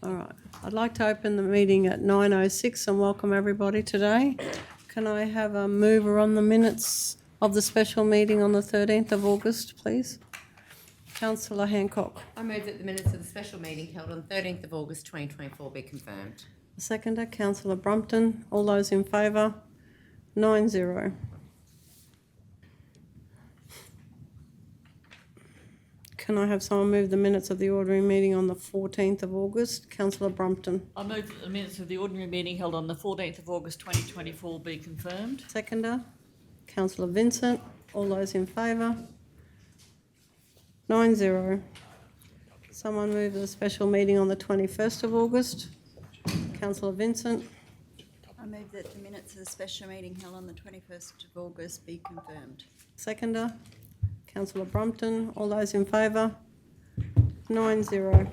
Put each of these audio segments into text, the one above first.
All right. I'd like to open the meeting at 9:06 and welcome everybody today. Can I have a mover on the minutes of the special meeting on the 13th of August, please? Councillor Hancock. I move that the minutes of the special meeting held on 13th of August 2024 be confirmed. Seconder, Councillor Brumpton. All those in favour? 9-0. Can I have someone move the minutes of the ordinary meeting on the 14th of August? Councillor Brumpton. I move that the minutes of the ordinary meeting held on the 14th of August 2024 be confirmed. Seconder, Councillor Vincent. All those in favour? 9-0. Someone move the special meeting on the 21st of August? Councillor Vincent. I move that the minutes of the special meeting held on the 21st of August be confirmed. Seconder, Councillor Brumpton. All those in favour? 9-0.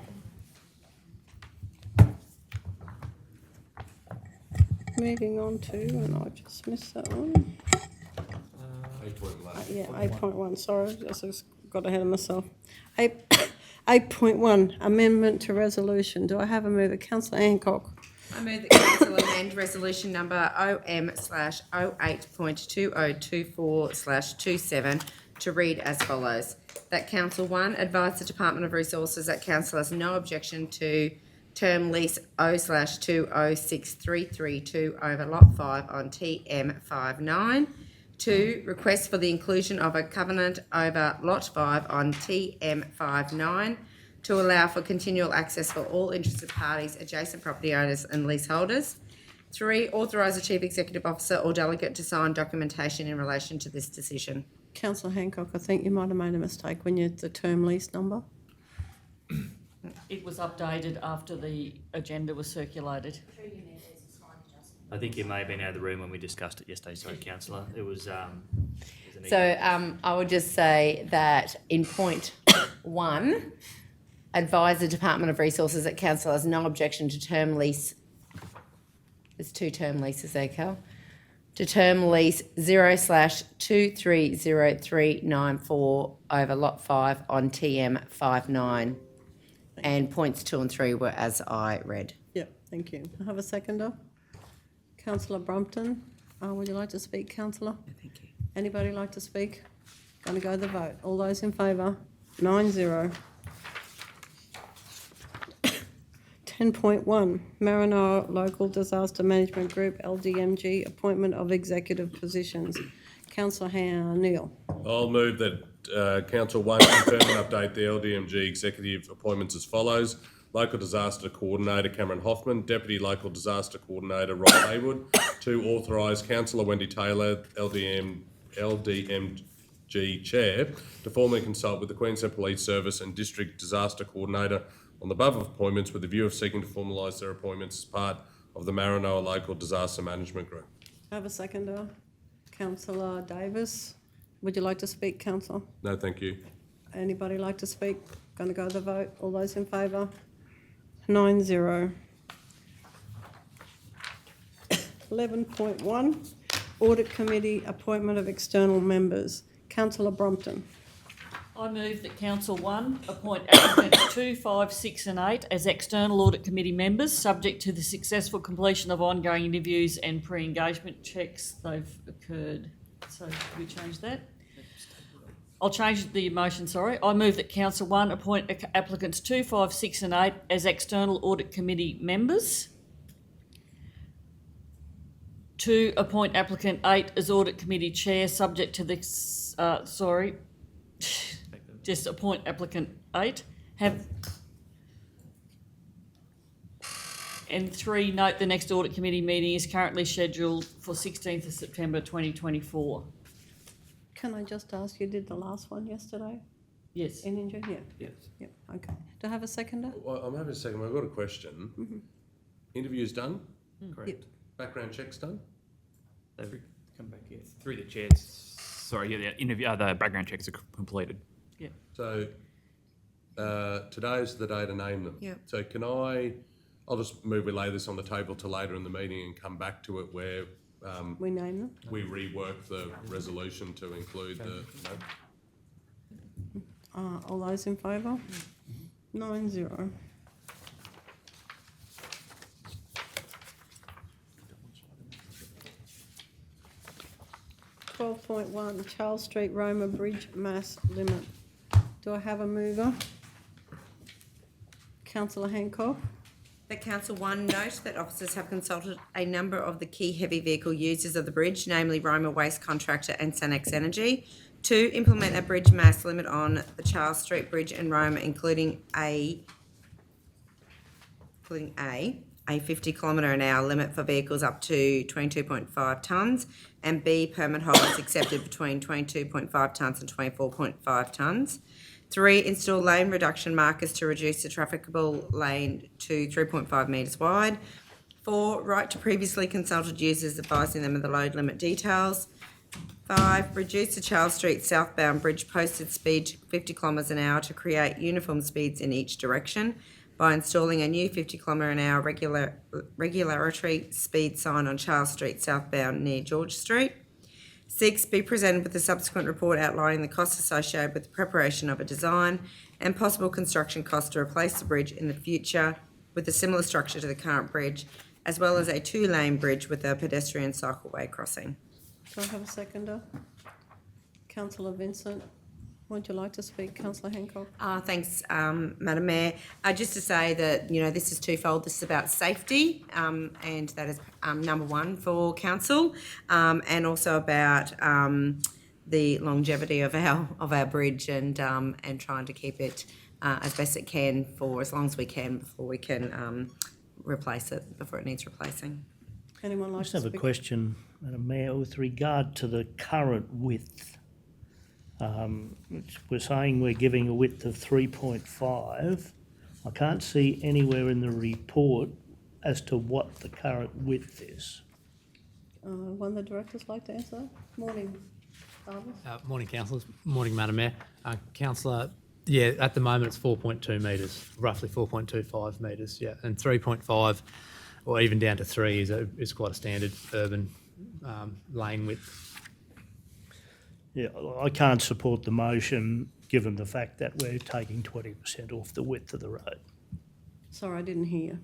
Moving on to, and I just missed that one. 8.1. Sorry, I just got ahead of myself. 8.1, amendment to resolution. Do I have a mover? Councillor Hancock. I move that council amend resolution number OM/08.2024/27 to read as follows. That council 1 advise the Department of Resources that council has no objection to term lease O/206332 over lot 5 on TM59. 2, request for the inclusion of a covenant over lot 5 on TM59 to allow for continual access for all interested parties, adjacent property owners and leaseholders. 3, authorise the Chief Executive Officer or delegate to sign documentation in relation to this decision. Councillor Hancock, I think you might have made a mistake when you had the term lease number. It was updated after the agenda was circulated. I think you may have been out of the room when we discussed it yesterday, sorry, Councillor. It was an I would just say that in point 1, advise the Department of Resources that council has no objection to term lease. There's 2 term leases there, Cal. To term lease 0/230394 over lot 5 on TM59. And points 2 and 3 were as I read. Yep, thank you. I have a seconder. Councillor Brumpton. Would you like to speak, Councillor? No, thank you. Anybody like to speak? Going to go to the vote. All those in favour? 9-0. 10.1, Maranoa Local Disaster Management Group, LDMG, appointment of executive positions. Councillor Neil. I'll move that Council 1 confirm and update the LDMG executive appointments as follows. Local Disaster Coordinator Cameron Hoffman, Deputy Local Disaster Coordinator Rob Haywood. 2, authorise Councillor Wendy Taylor, LDMG Chair, to formally consult with the Queensland Police Service and District Disaster Coordinator on the above appointments with the view of seeking to formalise their appointments as part of the Maranoa Local Disaster Management Group. I have a seconder. Councillor Davis. Would you like to speak, Councillor? No, thank you. Anybody like to speak? Going to go to the vote. All those in favour? 9-0. 11.1, Audit Committee, appointment of external members. Councillor Brumpton. I move that Council 1 appoint applicants 2, 5, 6 and 8 as external audit committee members, subject to the successful completion of ongoing interviews and pre-engagement checks. They've occurred. So can we change that? I'll change the motion, sorry. I move that Council 1 appoint applicants 2, 5, 6 and 8 as external audit committee members. 2, appoint applicant 8 as audit committee chair, subject to the, just appoint applicant 8. And 3, note the next audit committee meeting is currently scheduled for 16th of September 2024. Can I just ask, you did the last one yesterday? Yes. In India? Yeah. Yes. Yep, okay. Do I have a seconder? Well, I'm having a second. I've got a question. Mm-hmm. Interviews done? correct. Yep. Background checks done? They've come back here through the chairs. Sorry, yeah, the background checks are completed. Yeah. So today's the day to name them. Yep. So I'll just move, we lay this on the table till later in the meeting and come back to it where We name them? we rework the resolution to include the, All those in favour? 9-0. 12.1, Charles Street Roma Bridge mass limit. Do I have a mover? Councillor Hancock. That Council 1 note that officers have consulted a number of the key heavy vehicle users of the bridge, namely Roma Waste Contractor and Sanex Energy, to implement a bridge mass limit on the Charles Street Bridge in Roma, including a 50 km/h limit for vehicles up to 22.5 tonnes, and B, permit holders accepted between 22.5 tonnes and 24.5 tonnes. 3, install lane reduction markers to reduce the trafficable lane to 3.5 metres wide. 4, write to previously consulted users advising them of the load limit details. 5, reduce the Charles Street southbound bridge posted speed to 50 km/h to create uniform speeds in each direction by installing a new 50 km/h regulatory speed sign on Charles Street southbound near George Street. 6, be presented with a subsequent report outlining the costs associated with the preparation of a design and possible construction costs to replace the bridge in the future with a similar structure to the current bridge, as well as a 2-lane bridge with a pedestrian cycleway crossing. Do I have a seconder? Councillor Vincent. Would you like to speak, Councillor Hancock? Thanks, Madam Mayor. Just to say that, this is twofold. This is about safety, and that is number one for council, and also about the longevity of our bridge and trying to keep it as best it can for as long as we can before we can replace it, before it needs replacing. Anyone I like just to have a speak? question, Madam Mayor, with regard to the current width. We're saying we're giving a width of 3.5. I can't see anywhere in the report as to what the current width is. One of the directors like to answer? Morning, Jarvis. Morning, councillors. Morning, Madam Mayor. Councillor, yeah, at the moment it's 4.2 metres, roughly 4.25 metres, yeah, and 3.5 or even down to 3 is quite a standard urban lane width. Yeah, I can't support the motion given the fact that we're taking 20% off the width of the road. Sorry, I didn't hear.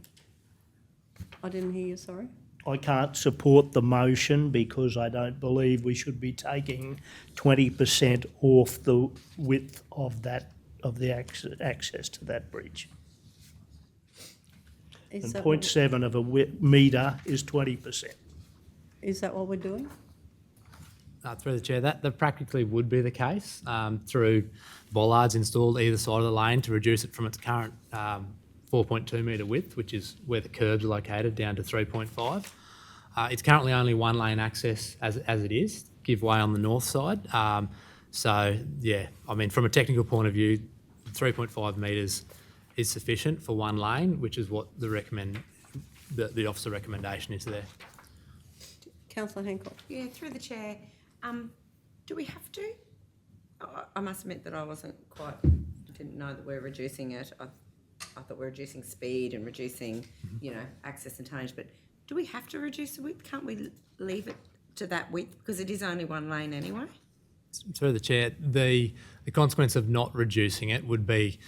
I didn't hear you, sorry. I can't support the motion because I don't believe we should be taking 20% off the width of the access to that bridge. Is And that 0.7 of a metre is 20%. Is that what we're doing? Through the chair, that practically would be the case through bollards installed either side of the lane to reduce it from its current 4.2 metre width, which is where the curbs are located, down to 3.5. It's currently only 1 lane access as it is, give way on the north side. So yeah, I mean, from a technical point of view, 3.5 metres is sufficient for 1 lane, which is what the officer recommendation is there. Councillor Hancock. Yeah, through the chair. Do we have to? I must admit that I didn't know that we're reducing it. I thought we're reducing speed and reducing, access and tonnage, but do we have to reduce the width? Can't we leave it to that width because it is only 1 lane anyway? Through the chair, the consequence of not reducing it would be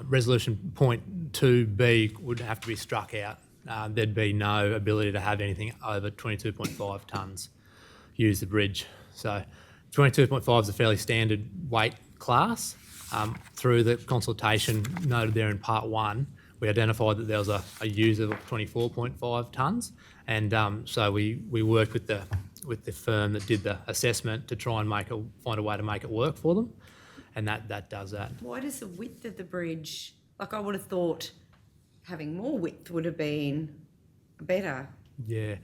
resolution point 2B would have to be struck out. There'd be no ability to have anything over 22.5 tonnes use the bridge. So 22.5 is a fairly standard weight class. Through the consultation noted there in part 1, we identified that there was a user of 24.5 tonnes, and so we worked with the firm that did the assessment to try and find a way to make it work for them, and that does that. Why does the width of the bridge, I would have thought having more width would have been better. Yeah.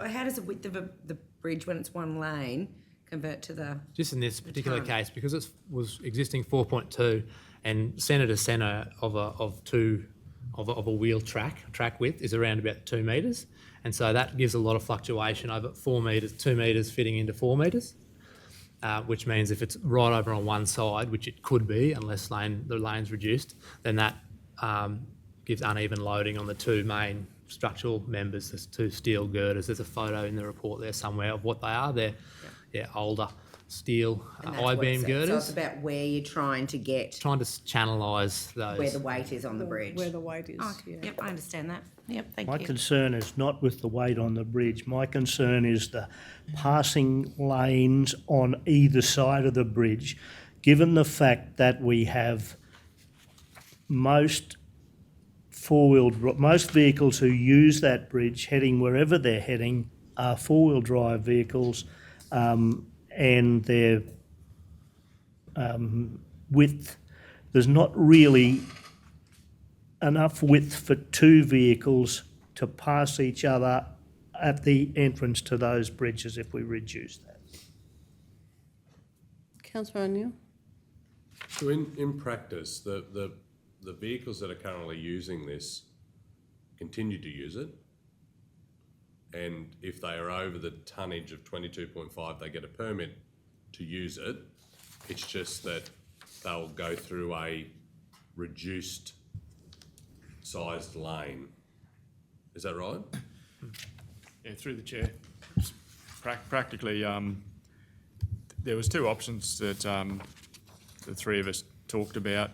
How does the width of the bridge, when it's 1 lane, convert to the... Just in this particular tonne? case, because it was existing 4.2 and centre to centre of a wheel track width is around about 2 metres, and so that gives a lot of fluctuation over 4 metres, 2 metres fitting into 4 metres, which means if it's right over on one side, which it could be unless the lane's reduced, then that gives uneven loading on the 2 main structural members. There's 2 steel girders. There's a photo in the report there somewhere of what they are. They're older. steel And that's what I-beam it's at. girders. So it's about where you're trying to get, Trying to channelise those. where the weight is on the bridge. Where the weight is, Oh, okay. yeah. Yep, I understand that. Yep, thank My you. concern is not with the weight on the bridge. My concern is the passing lanes on either side of the bridge, given the fact that we have most most vehicles who use that bridge heading wherever they're heading are four-wheel drive vehicles, and their width, there's not really enough width for two vehicles to pass each other at the entrance to those bridges if we reduce that. Councillor O'Neill? So in practice, the vehicles that are currently using this continue to use it, and if they are over the tonnage of 22.5, they get a permit to use it. It's just that they'll go through a reduced sized lane. Is that right? Yeah, through the chair. Practically, there was two options that the three of us talked about.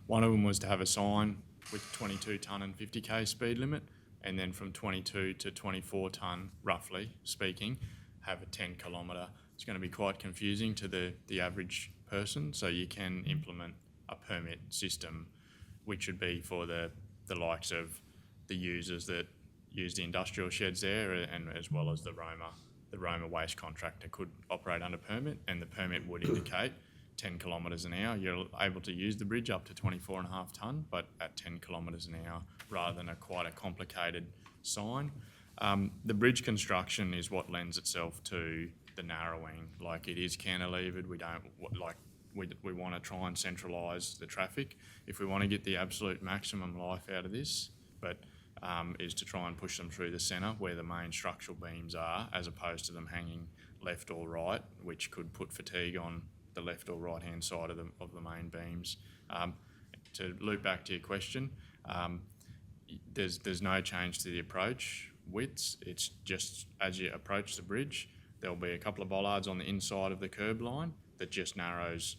One of them was to have a sign with 22 tonne and 50k speed limit, and then from 22 to 24 tonne, roughly speaking, have a 10 kilometre. It's going to be quite confusing to the average person, so you can implement a permit system, which would be for the likes of the users that use the industrial sheds there, and as well as the Roma waste contractor could operate under permit, and the permit would indicate 10 kilometres an hour. You're able to use the bridge up to 24.5 tonne, but at 10 kilometres an hour, rather than quite a complicated sign. The bridge construction is what lends itself to the narrowing. Like, it is cantilevered. We don't we want to try and centralise the traffic. If we want to get the absolute maximum life out of this, but is to try and push them through the centre where the main structural beams are, as opposed to them hanging left or right, which could put fatigue on the left or right hand side of the main beams. To loop back to your question, there's no change to the approach widths. It's just as you approach the bridge, there'll be a couple of bollards on the inside of the curb line that just narrows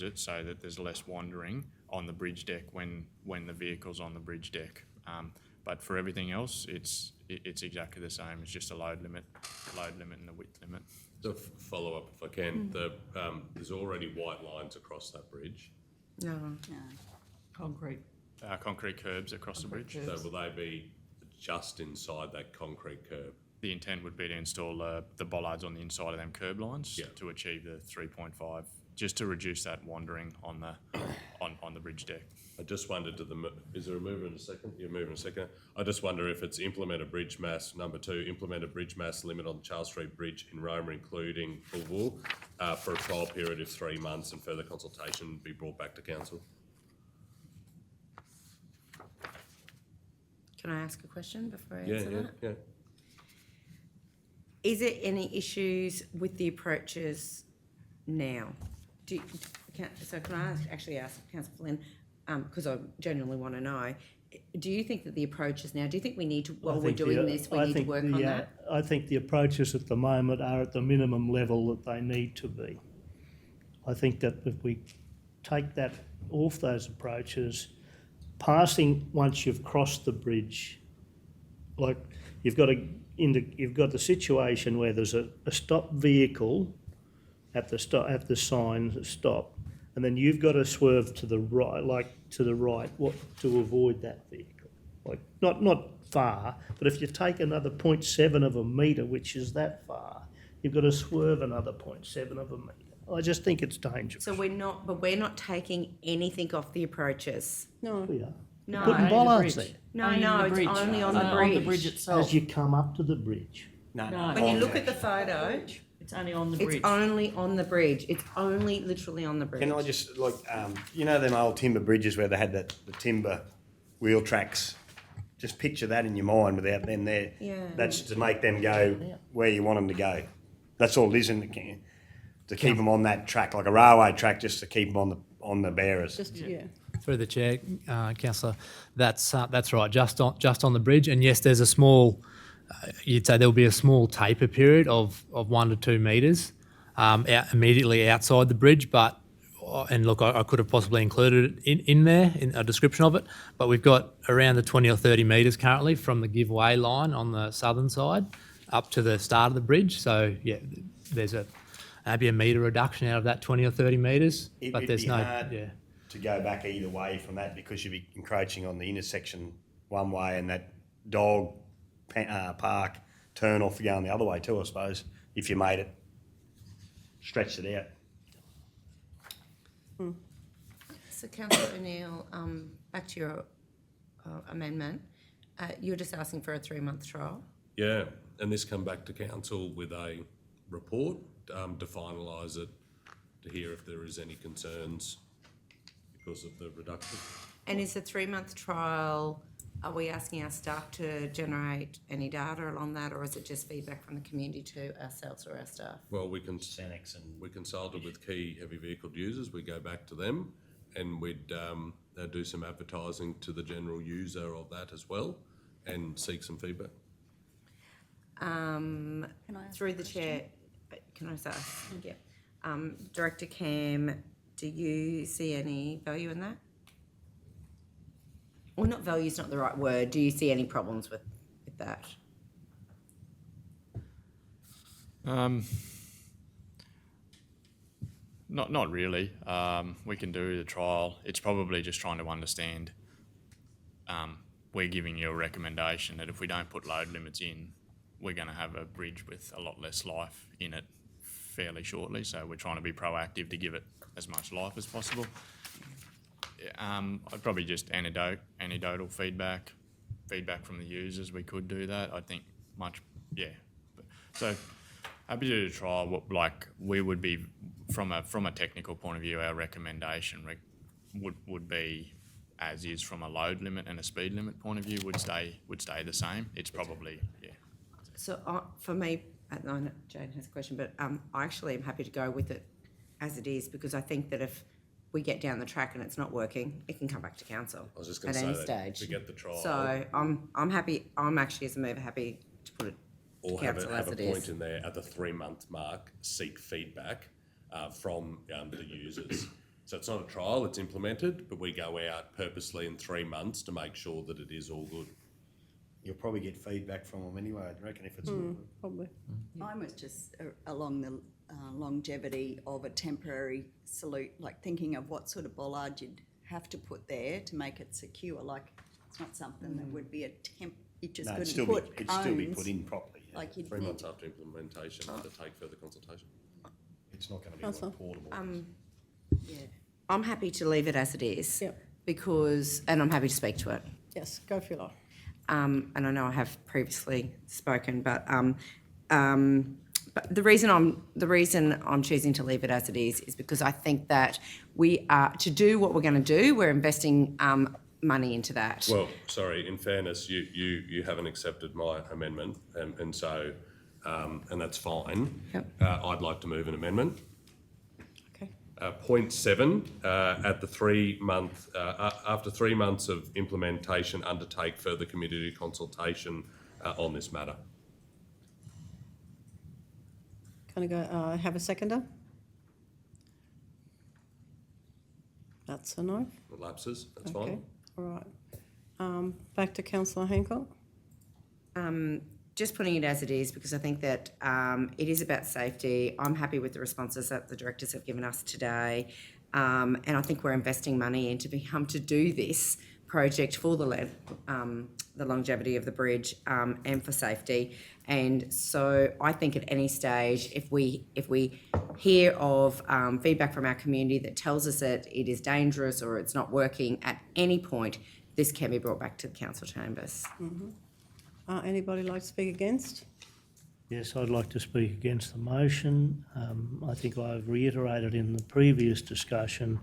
it so that there's less wandering on the bridge deck when the vehicle's on the bridge deck. But for everything else, it's exactly the same. It's just a load limit and a width limit. To follow up, if I can, there's already white lines across that bridge. No. No. Concrete. Concrete curbs across the bridge. So will they be just inside that concrete curb? The intent would be to install the bollards on the inside of them curb lines Yeah. to achieve the 3.5, just to reduce that wandering on the bridge deck. I just wondered, is there a mover in a second? You're moving in a second. I just wonder if it's implement a bridge mass, number 2, implement a bridge mass limit on the Charles Street Bridge in Roma, including Full Wool, for a trial period of 3 months, and further consultation be brought back to council. Can I ask a question before I answer that? Yeah. Is there any issues with the approaches now? Can I actually ask Councillor Flynn, because I genuinely want to know, do you think that the approaches now, do you think we need to, while we're doing this, we need to work on that? I think the approaches at the moment are at the minimum level that they need to be. I think that if we take that off those approaches, passing once you've crossed the bridge, like you've got the situation where there's a stopped vehicle at the sign stop, and then you've got to swerve to the right, to avoid that vehicle. Like not far, but if you take another 0.7 of a metre, which is that far, you've got to swerve another 0.7 of a metre. I just think it's dangerous. So we're not taking anything off the approaches. No. We are. No. Putting Only the bollards bridge. there No, Only no, the it's bridge. only on the On bridge. the bridge itself. as you come up to the bridge. No, No. When you look at the photo, It's only on the it's bridge. only on the bridge. It's only literally on the bridge. Can I just, you know them old timber bridges where they had the timber wheel tracks? Just picture that in your mind without them there. Yeah. That's to make them go where you want them to go. That's all it is, isn't it? To keep them on that track, like a railway track, just to keep them on the bearers. Just, yeah. Through the chair, councillor, that's right. Just on the bridge, and yes, there's a small. You'd say there'll be a small taper period of 1 to 2 metres, immediately outside the bridge, but and look, I could have possibly included it in there, in a description of it, but we've got around the 20 or 30 metres currently from the giveaway line on the southern side up to the start of the bridge. So, yeah, there's maybe a metre reduction out of that 20 or 30 metres, but It'd there's be no... hard to go back either way from that because you'd be encroaching on the intersection one way and that dog park turn off going the other way too, I suppose, if you made it, stretched it out. So councillor O'Neill, back to your amendment, you're just asking for a 3-month trial? Yeah, and this come back to council with a report to finalise it, to hear if there is any concerns because of the reduction. And is the 3-month trial, are we asking our staff to generate any data along that, or is it just feedback from the community to ourselves or our staff? Well, we consulted with key heavy vehicle users. We go back to them, and we'd do some advertising to the general user of that as well, and seek some feedback. Can I ask Through a the question? chair, can I just ask? Yeah. Director Cam, do you see any value in that? Well, not value is not the right word. Do you see any problems with that? Not really. We can do the trial. It's probably just trying to understand. We're giving you a recommendation that if we don't put load limits in, we're going to have a bridge with a lot less life in it fairly shortly. So we're trying to be proactive to give it as much life as possible. I'd probably just anecdotal feedback from the users. We could do that. I think So happy to do the trial. Like we would be from a technical point of view, our recommendation would be as is from a load limit and a speed limit point of view would stay the same. It's probably So for me, I know Jane has a question, but I actually am happy to go with it as it is because I think that if we get down the track and it's not working, it can come back to council I was just going at to any say that stage. to get the trial. So I'm happy. I'm actually as a mover happy to put it to Or have council a as it point is. in there at the 3-month mark, seek feedback from the users. So it's not a trial, it's implemented, but we go out purposely in 3 months to make sure that it is all good. You'll probably get feedback from them anyway, I reckon, if it's... Probably. Mine was just along the longevity of a temporary salute, like thinking of what sort of bollard you'd have to put there to make it secure. Like it's not something that would be a temp. You just No, couldn't put it'd still be cones, put in properly. Yeah. Like you'd 3 need months after implementation, undertake further consultation. It's not going to be Councillor. like portable. yeah. I'm happy to leave it as it is. Yep. Because, and I'm happy to speak to it. Yes, go for your life. And I know I have previously spoken, but the reason I'm choosing to leave it as it is because I think that we are to do what we're going to do. We're investing money into that. Well, sorry, in fairness, you haven't accepted my amendment, and so, and that's fine. Yep. I'd like to move an amendment. Okay. Point 7, at the 3 month, after 3 months of implementation, undertake further community consultation on this matter. Can I go, have a seconder? That's a no. Lapses, that's Okay, fine. all right. Back to councillor Hancock. Just putting it as it is because I think that it is about safety. I'm happy with the responses that the directors have given us today, and I think we're investing money into being able to do this project for the longevity of the bridge and for safety. And so I think at any stage, if we hear of feedback from our community that tells us that it is dangerous or it's not working, at any point, this can be brought back to the council chambers. Anybody like to speak against? Yes, I'd like to speak against the motion. I think I've reiterated in the previous discussion,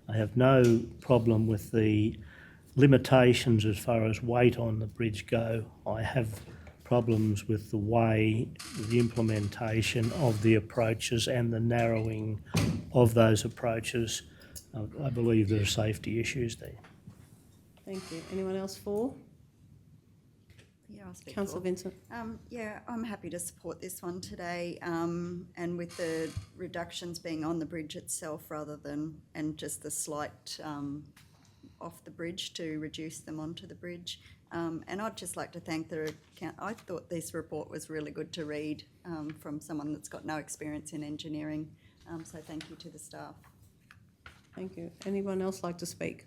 I have no problem with the limitations as far as weight on the bridge go. I have problems with the way the implementation of the approaches and the narrowing of those approaches. I believe there are safety issues there. Thank you. Anyone else for? Yeah, I'll speak. Councillor for- Vincent. Yeah, I'm happy to support this one today, and with the reductions being on the bridge itself rather than, and just the slight off the bridge to reduce them onto the bridge. And I'd just like to thank I thought this report was really good to read from someone that's got no experience in engineering. So thank you to the staff. Thank you. Anyone else like to speak?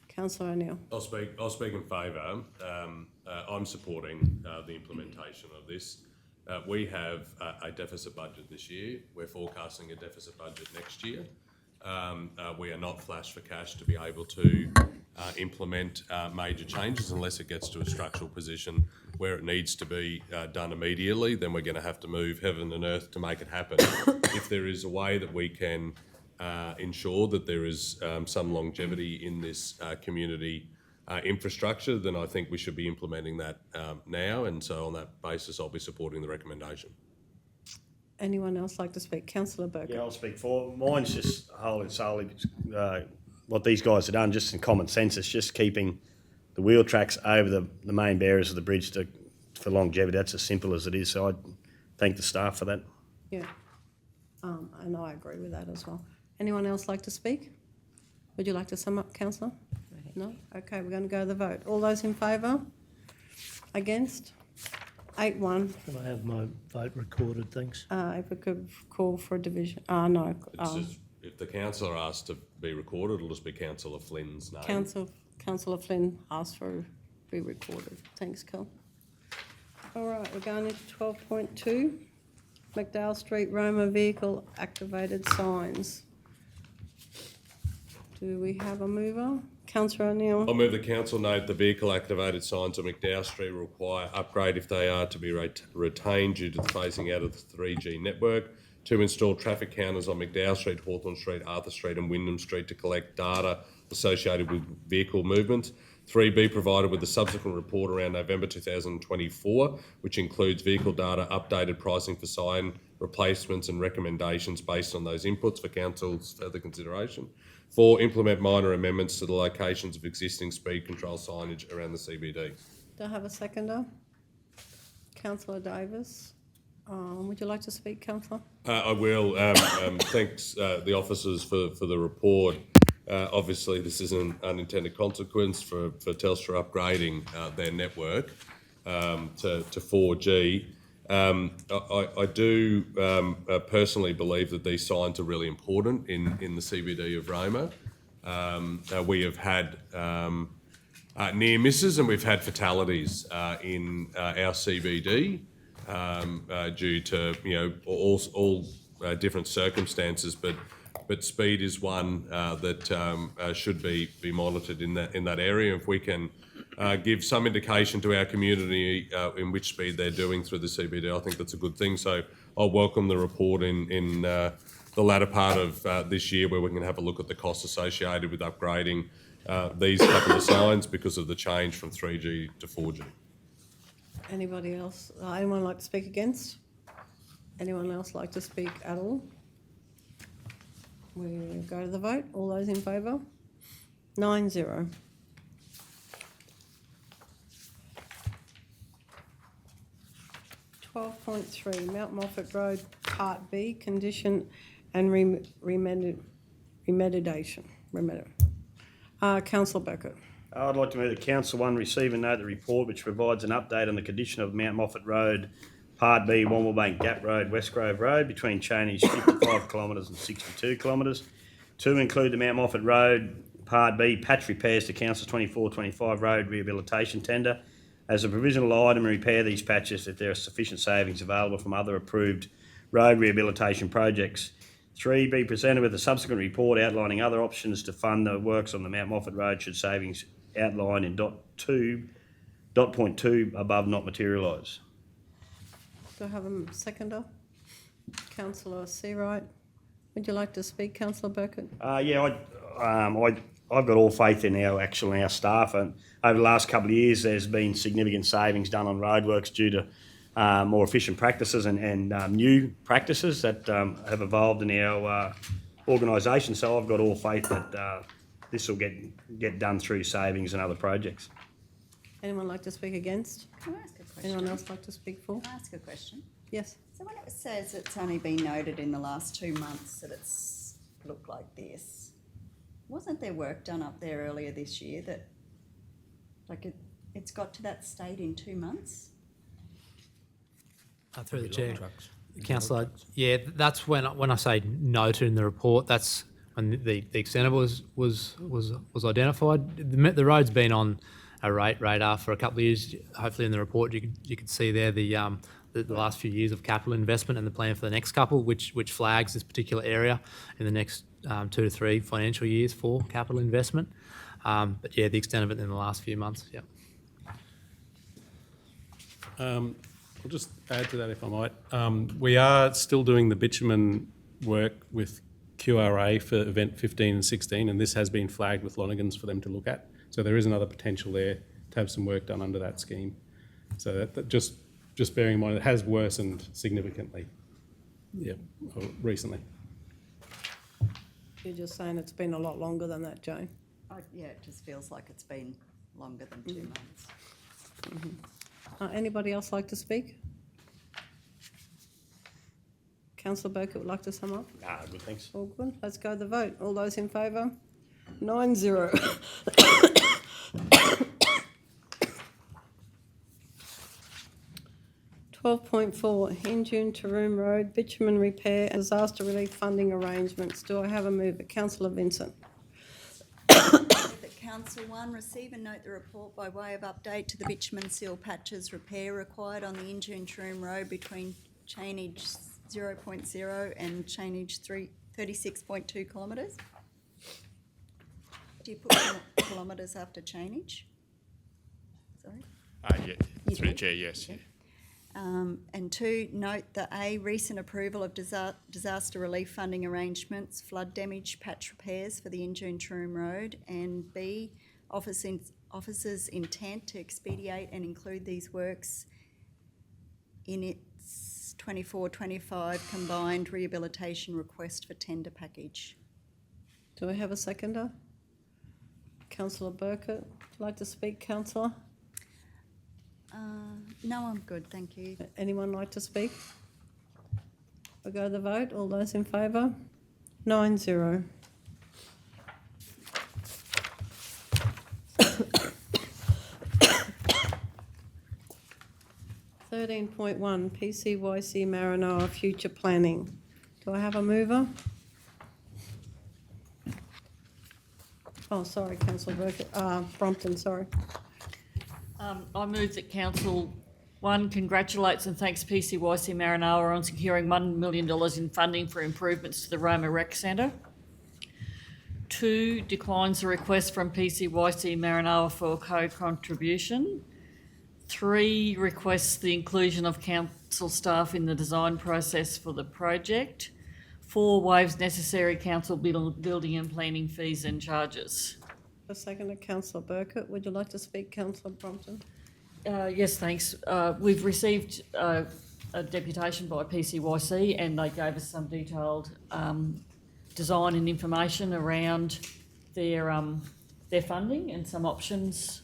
Councillor O'Neill. I'll speak in favour. I'm supporting the implementation of this. We have a deficit budget this year. We're forecasting a deficit budget next year. We are not flush for cash to be able to implement major changes unless it gets to a structural position where it needs to be done immediately. Then we're going to have to move heaven and earth to make it happen. If there is a way that we can ensure that there is some longevity in this community infrastructure, then I think we should be implementing that now. And so on that basis, I'll be supporting the recommendation. Anyone else like to speak? Councillor Burke. Yeah, I'll speak for. Mine's just wholly and solely what these guys have done, just in common sense. It's just keeping the wheel tracks over the main bearers of the bridge for longevity. That's as simple as it is. So I thank the staff for that. Yeah. And I agree with that as well. Anyone else like to speak? Would you like to sum up, councillor? No? Okay, we're going to go to the vote. All those in favour? Against? 8-1. Can I have my vote recorded, thanks? If we could call for a division. No. It's just, if the councillor asked to be recorded, it'll just be Councillor Flynn's name. Councillor Flynn asked for to be recorded. Thanks, Cal. All right, we're going into 12.2. McDowell Street Roma vehicle activated signs. Do we have a mover? Councillor O'Neill. I'll move the council note the vehicle activated signs on McDowell Street will require upgrade if they are to be retained due to the phasing out of the 3G network. To install traffic counters on McDowell Street, Hawthorn Street, Arthur Street and Wyndham Street to collect data associated with vehicle movements. 3, be provided with a subsequent report around November 2024, which includes vehicle data, updated pricing for sign replacements and recommendations based on those inputs for council's further consideration. 4, implement minor amendments to the locations of existing speed control signage around the CBD. Do I have a seconder? Councillor Davis. Would you like to speak, councillor? I will. Thanks the officers for the report. Obviously, this is an unintended consequence for Telstra upgrading their network to 4G. I do personally believe that these signs are really important in the CBD of Roma. We have had near misses and we've had fatalities in our CBD due to all different circumstances, but speed is one that should be monitored in that area. If we can give some indication to our community in which speed they're doing through the CBD, I think that's a good thing. So I'll welcome the report in the latter part of this year, where we can have a look at the costs associated with upgrading these couple of signs because of the change from 3G to 4G. Anybody else? Anyone like to speak against? Anyone else like to speak at all? We go to the vote. All those in favour? 9-0. .3 Mount Moffat Road Part B condition and remediation. Councillor Beckett. I'd like to move that Council 1 receive and note the report which provides an update on the condition of Mount Moffat Road, Part B, Womblbank Gap Road, West Grove Road, between Cheney's 55 kilometres and 62 kilometres. 2, include the Mount Moffat Road, Part B, patch repairs to Council 24-25 road rehabilitation tender. As a provisional item, repair these patches if there are sufficient savings available from other approved road rehabilitation projects. 3, be presented with a subsequent report outlining other options to fund the works on the Mount Moffat Road should savings outlined in dot point 2 above not materialise. Do I have a seconder? Councillor Seawright. Would you like to speak, Councillor Beckett? Yeah, I've got all faith in our staff, and over the last couple of years there's been significant savings done on roadworks due to more efficient practices and new practices that have evolved in our organisation. So I've got all faith that this will get done through savings and other projects. Anyone like to speak against? Can I ask a question? Anyone else like to speak for? Can I ask a question? Yes. So when it says it's only been noted in the last 2 months that it's looked like this, wasn't there work done up there earlier this year that, like, it's got to that state in 2 months? Through the chair, councillor. Yeah, that's when I say noted in the report. That's when the extent of it was identified. The road's been on a radar for a couple of years. Hopefully, in the report you could see there the last few years of capital investment and the plan for the next couple, which flags this particular area in the next 2 to 3 financial years for capital investment. But yeah, the extent of it in the last few months. Yeah. I'll just add to that if I might. We are still doing the bitumen work with QRA for event 15 and 16, and this has been flagged with Lonergan's for them to look at. So there is another potential there to have some work done under that scheme. So that just bearing in mind, it has worsened significantly, recently. You're just saying it's been a lot longer than that, Jane. Yeah, it just feels like it's been longer than 2 months. Anybody else like to speak? Councillor Burkett would like to sum up? Nah, good, thanks. All good. Let's go to the vote. All those in favour? 9-0. 12.4, Injune to Room Road, bitumen repair and disaster relief funding arrangements. Do I have a mover? Councillor Vincent. That Council 1, receive and note the report by way of update to the bitumen seal patches repair required on the Injune to Room Road between chainage 0.0 and chainage 36.2 kilometres. Do you put kilometres after chainage? Sorry? Yeah, You through the do? chair, yes. Yeah. And 2, note the A, recent approval of disaster relief funding arrangements, flood damage patch repairs for the Injune Troom Road, and B, officers' intent to expedite and include these works in its 24-25 combined rehabilitation request for tender package. Do I have a seconder? Councillor Burkett, would you like to speak, councillor? No, I'm good, thank you. Anyone like to speak? We'll go to the vote. All those in favour? 9-0. .1 PCYC Maranoa future planning. Do I have a mover? Oh, sorry, Councillor Burkett. Brompton, sorry. I move that Council 1 congratulates and thanks PCYC Maranoa on securing $1 million in funding for improvements to the Roma Rec Centre. 2, declines the request from PCYC Maranoa for co-contribution. 3, requests the inclusion of council staff in the design process for the project. 4, waives necessary council building and planning fees and charges. A seconder, Councillor Burkett. Would you like to speak, Councillor Brompton? Yes, thanks. We've received a deputation by PCYC and they gave us some detailed design and information around their funding and some options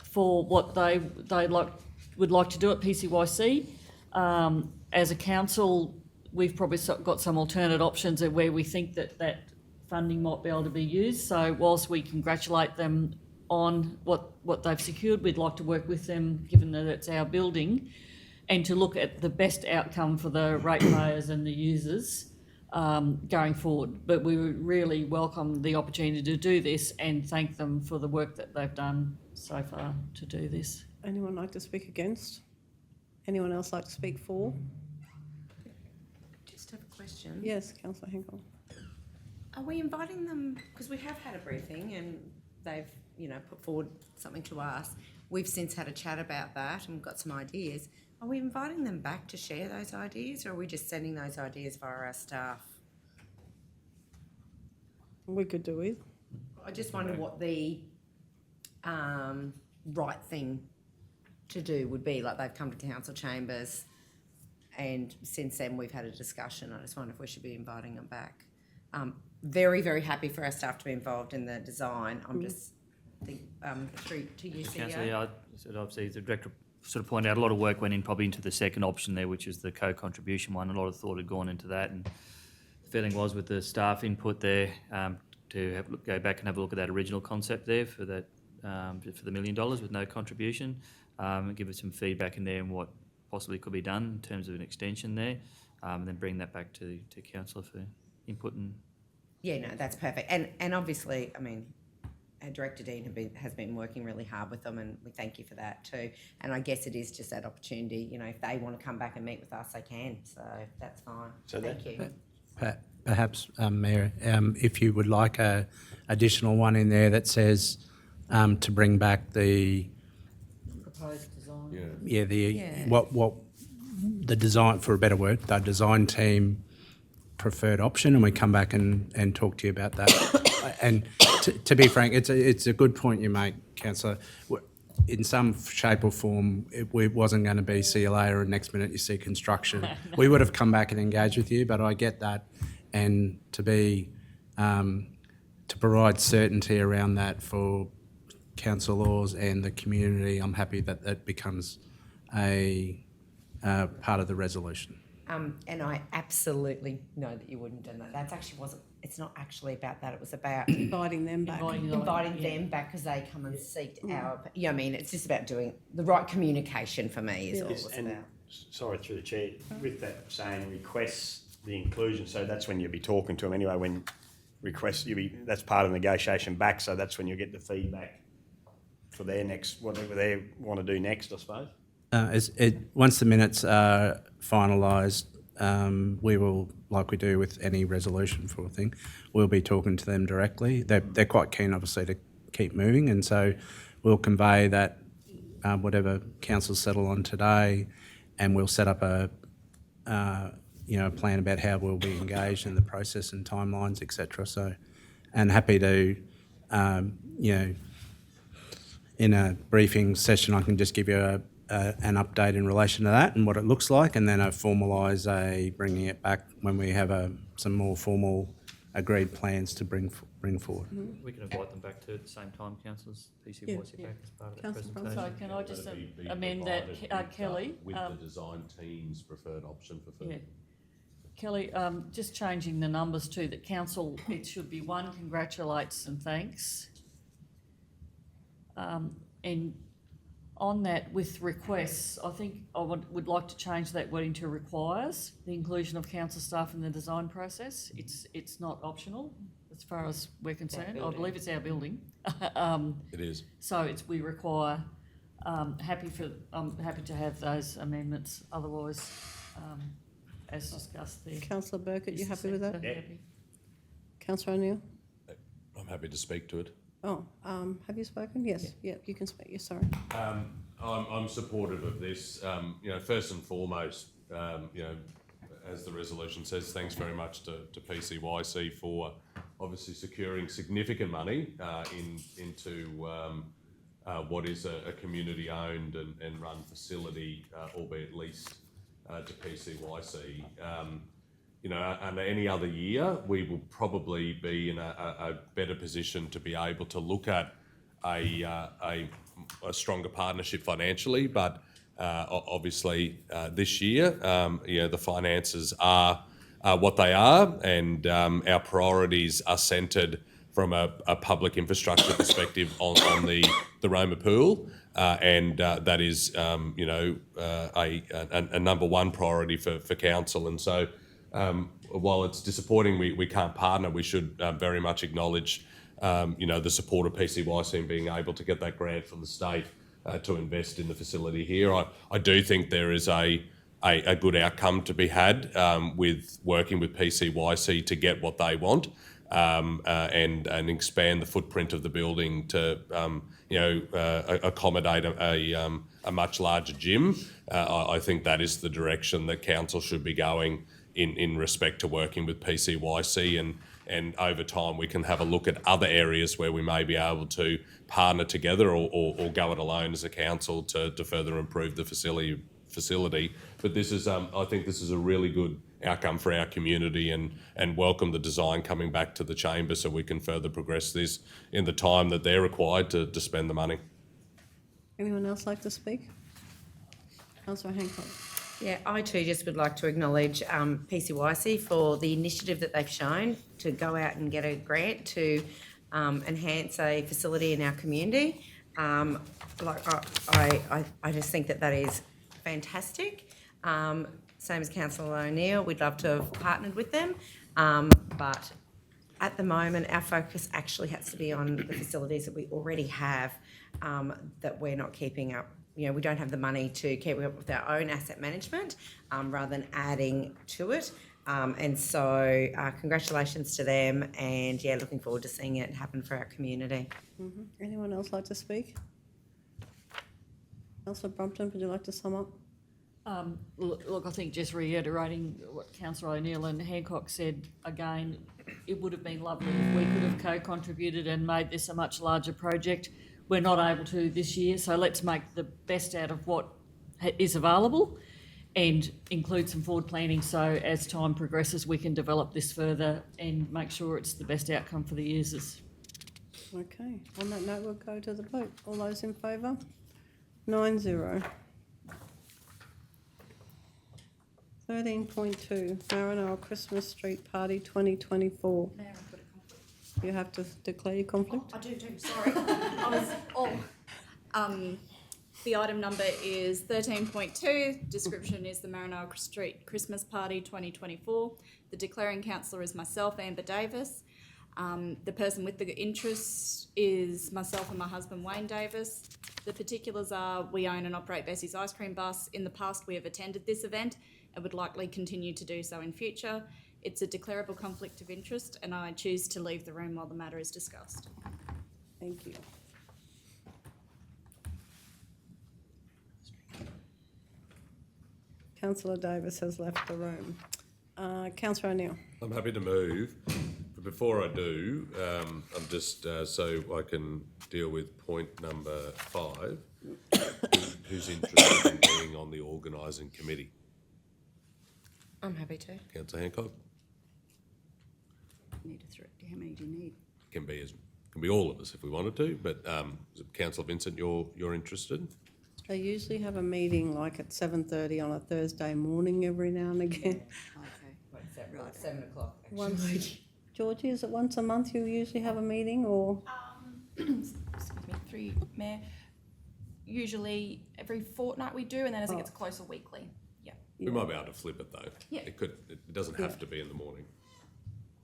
for what they would like to do at PCYC. As a council, we've probably got some alternate options of where we think that funding might be able to be used. So whilst we congratulate them on what they've secured, we'd like to work with them, given that it's our building, and to look at the best outcome for the ratepayers and the users going forward. But we would really welcome the opportunity to do this and thank them for the work that they've done so far to do this. Anyone like to speak against? Anyone else like to speak for? Just have a question. Yes, Councillor Hinkle. Are we inviting them, because we have had a briefing and they've, put forward something to us. We've since had a chat about that and got some ideas. Are we inviting them back to share those ideas, or are we just sending those ideas via our staff? We could do it. I just wonder what the right thing to do would be. Like, they've come to council chambers and since then we've had a discussion. I just wonder if we should be inviting them back. Very, very happy for our staff to be involved in the design. I'm just through to you, Councillor, CEO. yeah, obviously the director sort of pointed out a lot of work went in probably into the second option there, which is the co-contribution one. A lot of thought had gone into that, and the feeling was with the staff input there to go back and have a look at that original concept there for that for the $1 million with no contribution, and give us some feedback in there and what possibly could be done in terms of an extension there, and then bring that back to council for input and. Yeah, no, that's perfect. And obviously, I mean, our Director Dean has been working really hard with them, and we thank you for that too. And I guess it is just that opportunity, you know, if they want to come back and meet with us, they can. So that's fine. So Thank you. Perhaps, Mayor, if you would like a additional one in there that says to bring back the Proposed design. what the design, for a better word, the design team preferred option, and we come back and talk to you about that. And to be frank, it's a good point you make, Councillor. In some shape or form, it wasn't going to be see you later and next minute you see construction. We would have come back and engaged with you, but I get that. And to provide certainty around that for councillors and the community, I'm happy that that becomes a part of the resolution. And I absolutely know that you wouldn't do that. That's actually it's not actually about that. It was about Inviting them back. inviting them back because they come and seek our, I mean, it's just about doing the right communication for me is all it's And about. sorry, through the chair, with that saying requests the inclusion, so that's when you'll be talking to them anyway, when requests, that's part of the negotiation back, so that's when you get the feedback for their next, whatever they want to do next, I suppose. Once the minutes are finalised, we will, like we do with any resolution for a thing, we'll be talking to them directly. They're quite keen, obviously, to keep moving, and so we'll convey that whatever council settle on today, and we'll set up a plan about how we'll be engaged in the process and timelines, etc. So, and happy to, in a briefing session, I can just give you an update in relation to that and what it looks like, and then formalise bringing it back when we have some more formal agreed plans to bring forward. We can invite them back to at the same time, councillors, PCYC back as part of that Councillor presentation. So can I just Be amend provided that, with, Kelly? With the design team's preferred option for further. Yeah. Kelly, just changing the numbers too, that council, it should be 1 congratulates and thanks. And on that, with requests, I think I would like to change that wording to requires the inclusion of council staff in the design process. It's not optional as far as we're concerned. I believe it's our building. It is. So we require. I'm happy to have those amendments. Otherwise, as discussed there. Councillor Burkett, you happy with that? Yeah. Councillor O'Neill? I'm happy to speak to it. Oh, have you spoken? Yes. Yeah, you can speak. Yes, sorry. I'm supportive of this. First and foremost, as the resolution says, thanks very much to PCYC for obviously securing significant money into what is a community-owned and run facility, albeit leased to PCYC. Under any other year, we will probably be in a better position to be able to look at a stronger partnership financially. But obviously, this year, the finances are what they are, and our priorities are centred from a public infrastructure perspective on the Roma pool, and that is a number one priority for council. And so, while it's disappointing we can't partner, we should very much acknowledge the support of PCYC in being able to get that grant from the state to invest in the facility here. I do think there is a good outcome to be had with working with PCYC to get what they want. And expand the footprint of the building to accommodate a much larger gym. I think that is the direction that council should be going in respect to working with PCYC, and over time we can have a look at other areas where we may be able to partner together or go it alone as a council to further improve the facility. But this is I think this is a really good outcome for our community and welcome the design coming back to the chamber so we can further progress this in the time that they're required to spend the money. Anyone else like to speak? Councillor Hancock. Yeah, I too just would like to acknowledge PCYC for the initiative that they've shown to go out and get a grant to enhance a facility in our community. I just think that is fantastic. Same as Councillor O'Neill, we'd love to have partnered with them, but at the moment our focus actually has to be on the facilities that we already have that we're not keeping up. You know, we don't have the money to keep up with our own asset management rather than adding to it. And so congratulations to them, and yeah, looking forward to seeing it happen for our community. Mm-hmm. Anyone else like to speak? Councillor Brompton, would you like to sum up? Look, I think just reiterating what Councillor O'Neill and Hancock said again, it would have been lovely if we could have co-contributed and made this a much larger project. We're not able to this year, so let's make the best out of what is available and include some forward planning so as time progresses we can develop this further and make sure it's the best outcome for the users. Okay, on that note, we'll go to the vote. All those in favour? 9-0. 13.2, Maranoa Christmas Street Party 2024. Mayor, I've got a conflict. You have to declare your conflict? I do, sorry. The item number is 13.2. Description is the Maranoa Street Christmas Party 2024. The declaring councillor is myself, Amber Davis. The person with the interest is myself and my husband, Wayne Davis. The particulars are we own and operate Bessie's Ice Cream Bus. In the past, we have attended this event and would likely continue to do so in future. It's a declarable conflict of interest and I choose to leave the room while the matter is discussed. Thank you. Councillor Davis has left the room. Councillor O'Neill. I'm happy to move, but before I do, I'm just so I can deal with point number 5. Who's interested in being on the organising committee? I'm happy to. Councillor Hancock? Need how many do you need? Can be all of us if we wanted to, but Councillor Vincent, you're interested? They usually have a meeting like at 7:30 on a Thursday morning every now and again. Okay. What's that, right? 7 o'clock. Once, Georgie, is it once a month you usually have a meeting or? Excuse me, through you, Mayor. Usually every fortnight we do, and then as it gets closer, weekly. Yeah. We might be able to flip it though. Yeah. It doesn't have to be in the morning.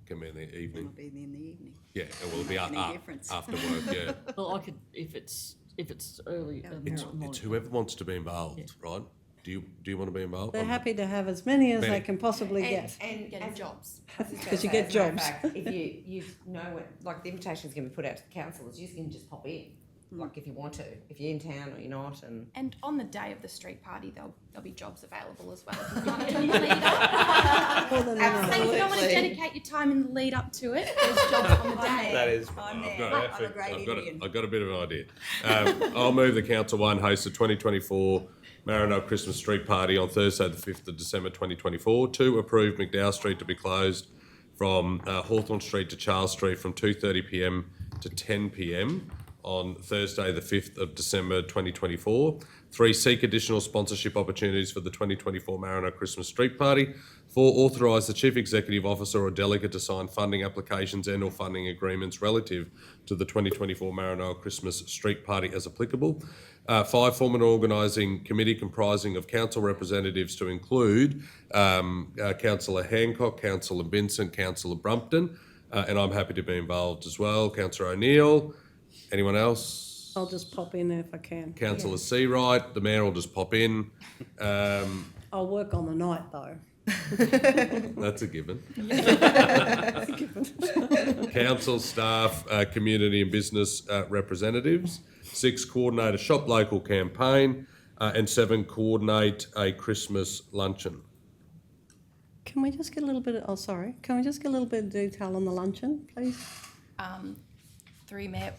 It can be in the evening. Might be in the evening. Yeah, it will be Any difference? after work, yeah. Well, I could, if it's early. It's whoever wants to be involved, right? Do you want to be involved? They're happy to have as many as they can possibly get. And Getting jobs. Because you get jobs. If you know when, like the invitation's going to be put out to the councillors, you can just pop in, like if you want to, if you're in town or you're not, And on the day of the street party, there'll be jobs available as well. More than enough. So if you don't want to dedicate your time in the lead up to it, there's jobs on the day. That is. I'm I've there. got, I'm a great Indian. I've got a bit of an idea. I'll move the Council 1 host the 2024 Maranoa Christmas Street Party on Thursday the 5th of December 2024. 2, approve McDowell Street to be closed from Hawthorn Street to Charles Street from 2:30pm to 10pm on Thursday the 5th of December 2024. 3, seek additional sponsorship opportunities for the 2024 Maranoa Christmas Street Party. 4, authorise the Chief Executive Officer or Delegate to sign funding applications and or funding agreements relative to the 2024 Maranoa Christmas Street Party as applicable. 5, form an organising committee comprising of council representatives to include Councillor Hancock, Councillor Vincent, Councillor Brompton, and I'm happy to be involved as well. Councillor O'Neill. Anyone else? I'll just pop in if I can. Councillor Seawright, the Mayor will just pop in. I'll work on the night though. That's a given. Council staff, community and business representatives. 6, coordinate a shop local campaign. And 7, coordinate a Christmas luncheon. Can we just get a little bit can we just get a little bit of detail on the luncheon, please? Through Mayor,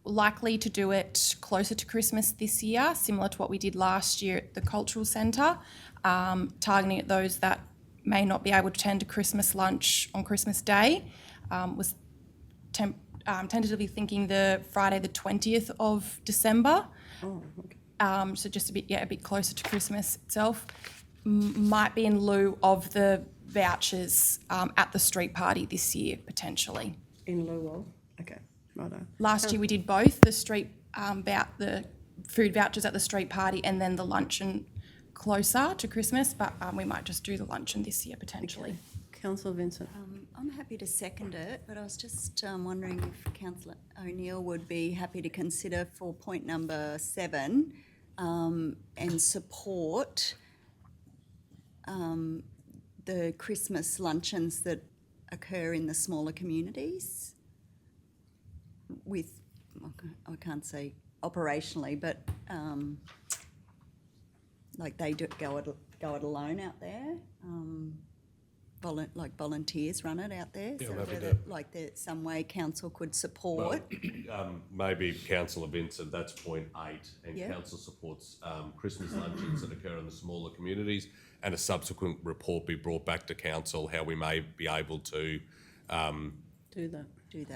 likely to do it closer to Christmas this year, similar to what we did last year at the Cultural Centre, targeting at those that may not be able to attend a Christmas lunch on Christmas Day. Was tentatively thinking the Friday the 20th of December. Oh, okay. So just a bit closer to Christmas itself. Might be in lieu of the vouchers at the street party this year, potentially. In lieu of? Okay, righto. Last year we did both, the street, the food vouchers at the street party and then the luncheon closer to Christmas, but we might just do the luncheon this year, potentially. Councillor Vincent. I'm happy to second it, but I was just wondering if Councillor O'Neill would be happy to consider for point number 7 and support the Christmas luncheons that occur in the smaller communities with, I can't say operationally, but like they do go it alone out there. Like volunteers run it out there, Yeah, so maybe whether like there's some way council could support. Maybe Councillor Vincent, that's point 8, and Yeah. council supports Christmas luncheons that occur in the smaller communities, and a subsequent report be brought back to council how we may be able to Do that.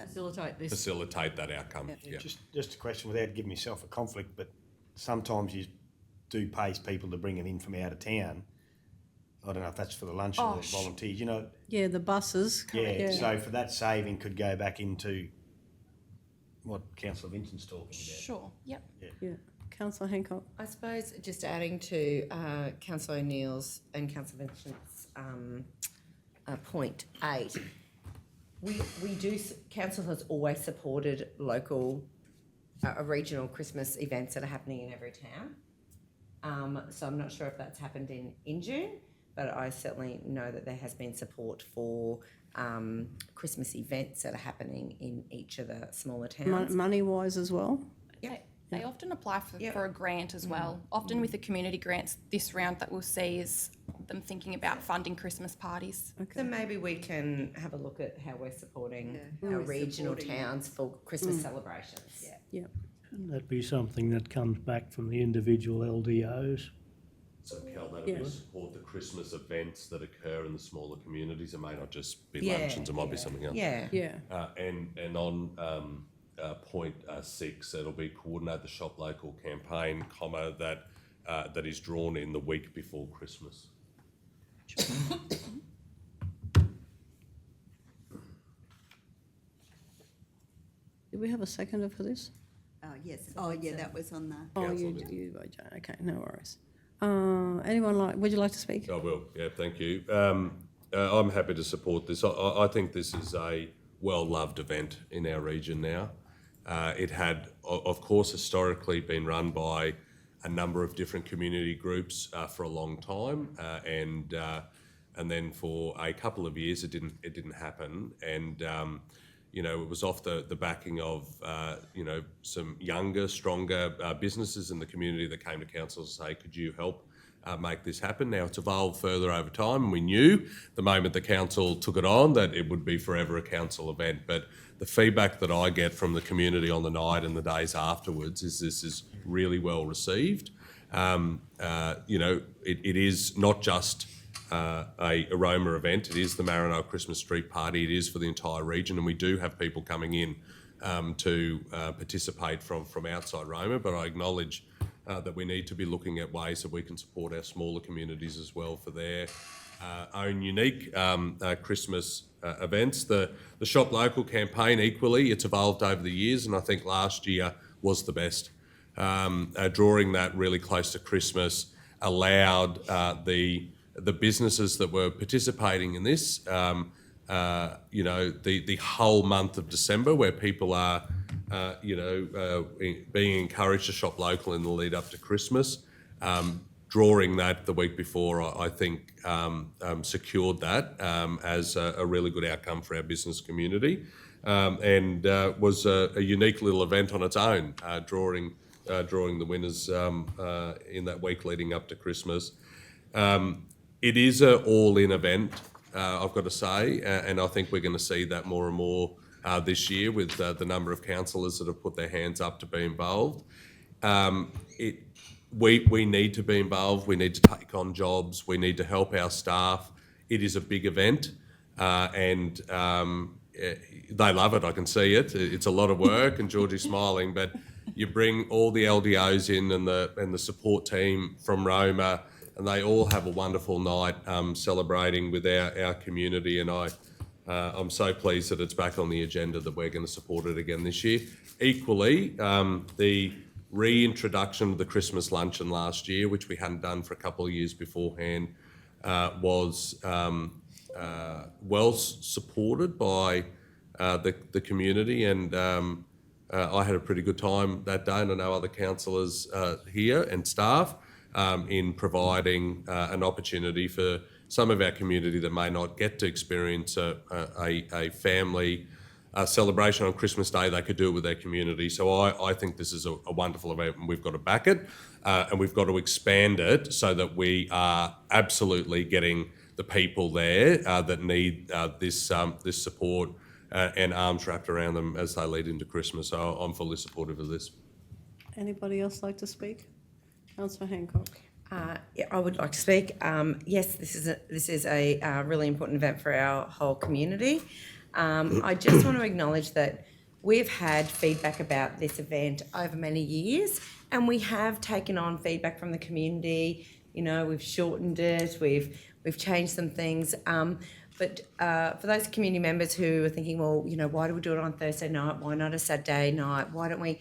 Facilitate this. facilitate that outcome. Yeah. Yeah. Just a question without giving myself a conflict, but sometimes you do pay people to bring them in from out of town. I don't know if that's for the lunch or the volunteers, you know. Yeah, the buses. Yeah, so for that saving could go back into what Councillor Vincent's talking about. Sure, yep. Yeah. Councillor Hancock. I suppose just adding to Councillor O'Neill's and Councillor Vincent's point 8, council has always supported local, regional Christmas events that are happening in every town. So I'm not sure if that's happened in June, but I certainly know that there has been support for Christmas events that are happening in each of the smaller towns. Money-wise as well? They often apply for a grant as well. Often with the community grants this round that we'll see is them thinking about funding Christmas parties. So maybe we can have a look at how we're supporting our regional towns for Christmas celebrations. Yeah. That'd be something that comes back from the individual LDOs. So Cal, that'll Yeah. be support the Christmas events that occur in the smaller communities. It may not just be Yeah, luncheons, it might be something else. Yeah. Yeah. And on point 6, it'll be coordinate the shop local campaign, that is drawn in the week before Christmas. Did we have a seconder for this? Yes. Oh, yeah, that was on the. Oh, Councillor you, Jane. Okay, no worries. Would you like to speak? I will, yeah, thank you. I'm happy to support this. I think this is a well-loved event in our region now. It had, of course, historically been run by a number of different community groups for a long time, and then for a couple of years it didn't happen, and it was off the backing of some younger, stronger businesses in the community that came to council to say, could you help make this happen? Now it's evolved further over time, and we knew the moment the council took it on that it would be forever a council event, but the feedback that I get from the community on the night and the days afterwards is this is really well received. It is not just a Aroma event, it is the Maranoa Christmas Street Party, it is for the entire region, and we do have people coming in to participate from outside Roma, but I acknowledge that we need to be looking at ways that we can support our smaller communities as well for their own unique Christmas events. The Shop Local campaign equally, it's evolved over the years, and I think last year was the best. Drawing that really close to Christmas allowed the businesses that were participating in this, the whole month of December, where people are, being encouraged to shop local in the lead up to Christmas. Drawing that the week before, I think, secured that as a really good outcome for our business community, and was a unique little event on its own, drawing the winners in that week leading up to Christmas. It is an all-in event, I've got to say, and I think we're going to see that more and more this year with the number of councillors that have put their hands up to be involved. We need to be involved, we need to take on jobs, we need to help our staff it is a big event, and they love it. I can see it. It's a lot of work, and Georgie's smiling. But you bring all the LDOs in and the support team from Roma, and they all have a wonderful night celebrating with our community. And I'm so pleased that it's back on the agenda, that we're going to support it again this year. Equally, the reintroduction of the Christmas luncheon last year, which we hadn't done for a couple of years beforehand, was well supported by the community, and I had a pretty good time that day, and I know other councillors here and staff in providing an opportunity for some of our community that may not get to experience a family celebration on Christmas Day. They could do it with their community. So I think this is a wonderful event, and we've got to back it, and we've got to expand it so that we are absolutely getting the people there that need this support and arms wrapped around them as they lead into Christmas. So I'm fully supportive of this. Anybody else like to speak? Councillor Hancock. Yeah, I would like to speak. Yes, this is a really important event for our whole community. I just want to acknowledge that we've had feedback about this event over many years, and we have taken on feedback from the community. You know, we've shortened it, we've changed some things. But for those community members who are thinking, well, you know, why do we do it on Thursday night? Why not a Saturday night? Why don't we?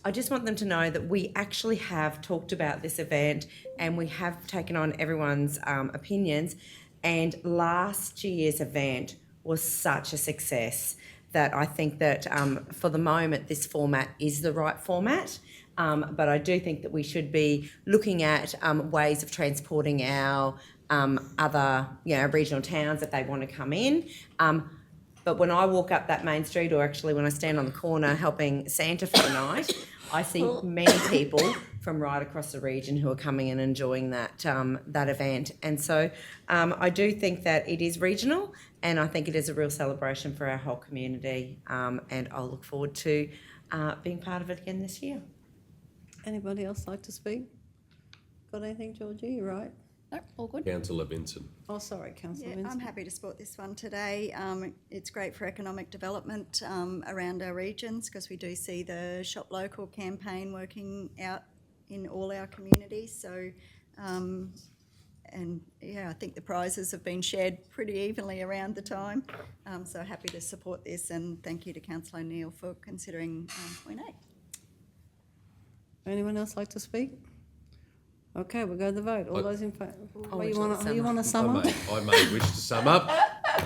I just want them to know that we actually have talked about this event, and we have taken on everyone's opinions. And last year's event was such a success that I think that for the moment this format is the right format. But I do think that we should be looking at ways of transporting our other, you know, regional towns if they want to come in. But when I walk up that main street, or actually when I stand on the corner helping Santa for the night, I see many people from right across the region who are coming and enjoying that event. And so I do think that it is regional, and I think it is a real celebration for our whole community. And I'll look forward to being part of it again this year. Anybody else like to speak? Got anything, Georgie? You right? No, all good. Councillor Vincent. Oh, sorry, Councillor Yeah, Vincent. I'm happy to support this one today. It's great for economic development around our regions, because we do see the Shop Local campaign working out in all our communities. So, and yeah, I think the prizes have been shared pretty evenly around the time. So happy to support this, and thank you to Councillor O'Neill for considering point 8. Anyone else like to speak? Okay, we'll go to the vote. All those in favour? Oh, You want to sum up? I may wish to sum up,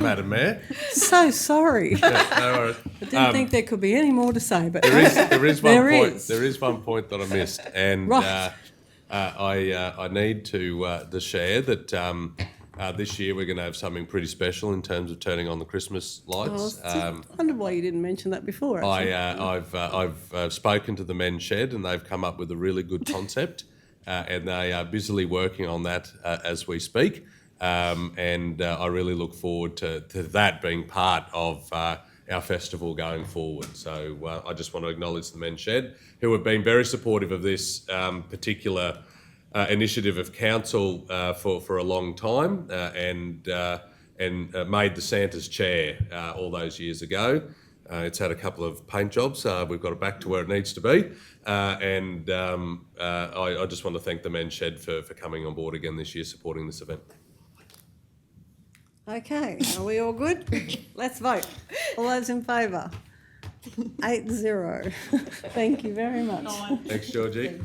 Madam Mayor. So sorry. No worries. I didn't think there could be any more to say, but There is one There point. is. There is one point that I missed, and Right. I need to share that this year we're going to have something pretty special in terms of turning on the Christmas lights. I wonder why you didn't mention that before. Actually. I've spoken to the men's shed, and they've come up with a really good concept, and they are busily working on that as we speak. And I really look forward to that being part of our festival going forward. So I just want to acknowledge the men's shed, who have been very supportive of this particular initiative of council for a long time, and made the Santa's chair all those years ago. It's had a couple of paint jobs. We've got it back to where it needs to be. And I just want to thank the men's shed for coming on board again this year, supporting this event. Okay, are we all good? Let's vote. All those in favour? 8-0. Thank you very much. Thanks, Georgie.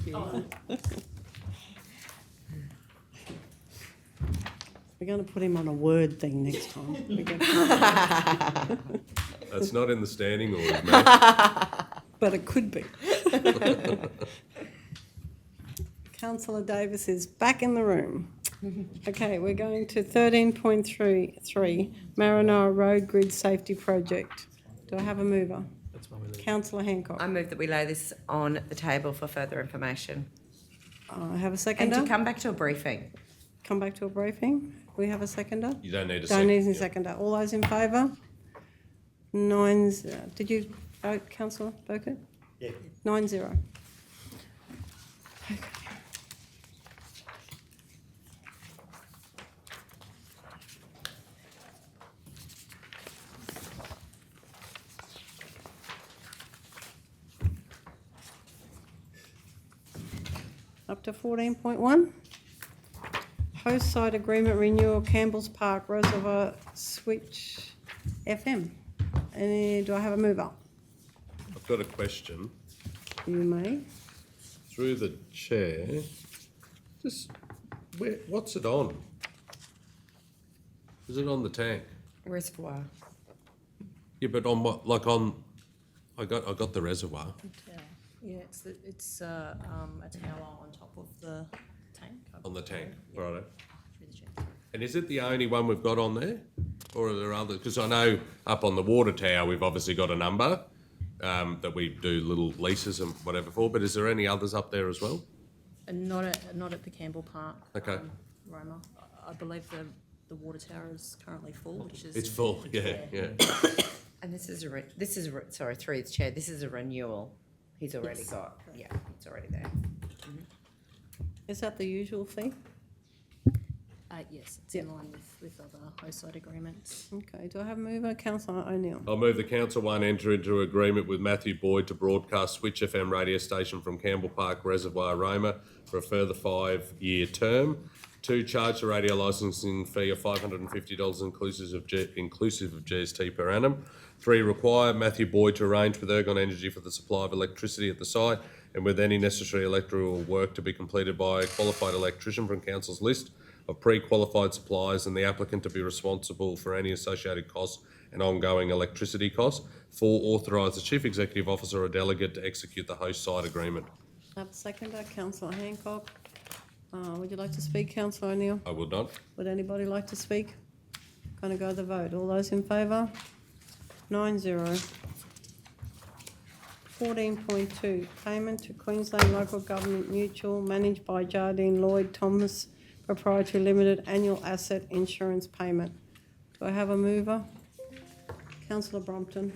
We're going to put him on a word thing next time. That's not in the standing orders, mate. But it could be. Councillor Davis is back in the room. Okay, we're going to 13.3, Maranoa Road Grid Safety Project. Do I have a mover? Councillor Hancock. I move that we lay this on the table for further information. I have a And seconder. to come back to a briefing. Come back to a briefing. We have a seconder. You don't need a Don't second. need a seconder. All those in favour? 9-0. Did you vote, Councillor Burkett? Yeah. 9-0. Okay. Up to 14.1. Host site agreement renewal, Campbell's Park Reservoir Switch FM. Do I have a mover? I've got a question. You may. Through the chair, just what's it on? Is it on the tank? Reservoir. Yeah, but on what? Like on? I got the reservoir. Yeah, it's a tower on top of the tank. On the tank, right? And is it the only one we've got on there, or are there others? Because I know up on the water tower we've obviously got a number that we do little leases and whatever for. But is there any others up there as well? And not at the Campbell Park. Okay. Roma. I believe the water tower is currently full, which is. It's full. Yeah. And through the chair, this is a renewal. He's already got, it's already there. Is that the usual fee? Yes, it's in line with other host site agreements. Okay, do I have a mover? Councillor O'Neill. I'll move the Council 1 enter into agreement with Matthew Boyd to broadcast Switch FM radio station from Campbell Park Reservoir, Roma for a further 5-year term. 2, charge the radio licensing fee of $550 inclusive of GST per annum. 3, require Matthew Boyd to arrange with Ergon Energy for the supply of electricity at the site and with any necessary electrical work to be completed by a qualified electrician from Council's list of pre-qualified suppliers and the applicant to be responsible for any associated costs and ongoing electricity costs. 4, authorise the Chief Executive Officer or delegate to execute the host site agreement. I have a seconder, Councillor Hancock. Would you like to speak, Councillor O'Neill? I would not. Would anybody like to speak? Going to go to the vote. All those in favour? 9-0. 14.2, payment to Queensland Local Government Mutual managed by Jardine Lloyd Thomas Proprietary Limited annual asset insurance payment. Do I have a mover? Councillor Brompton.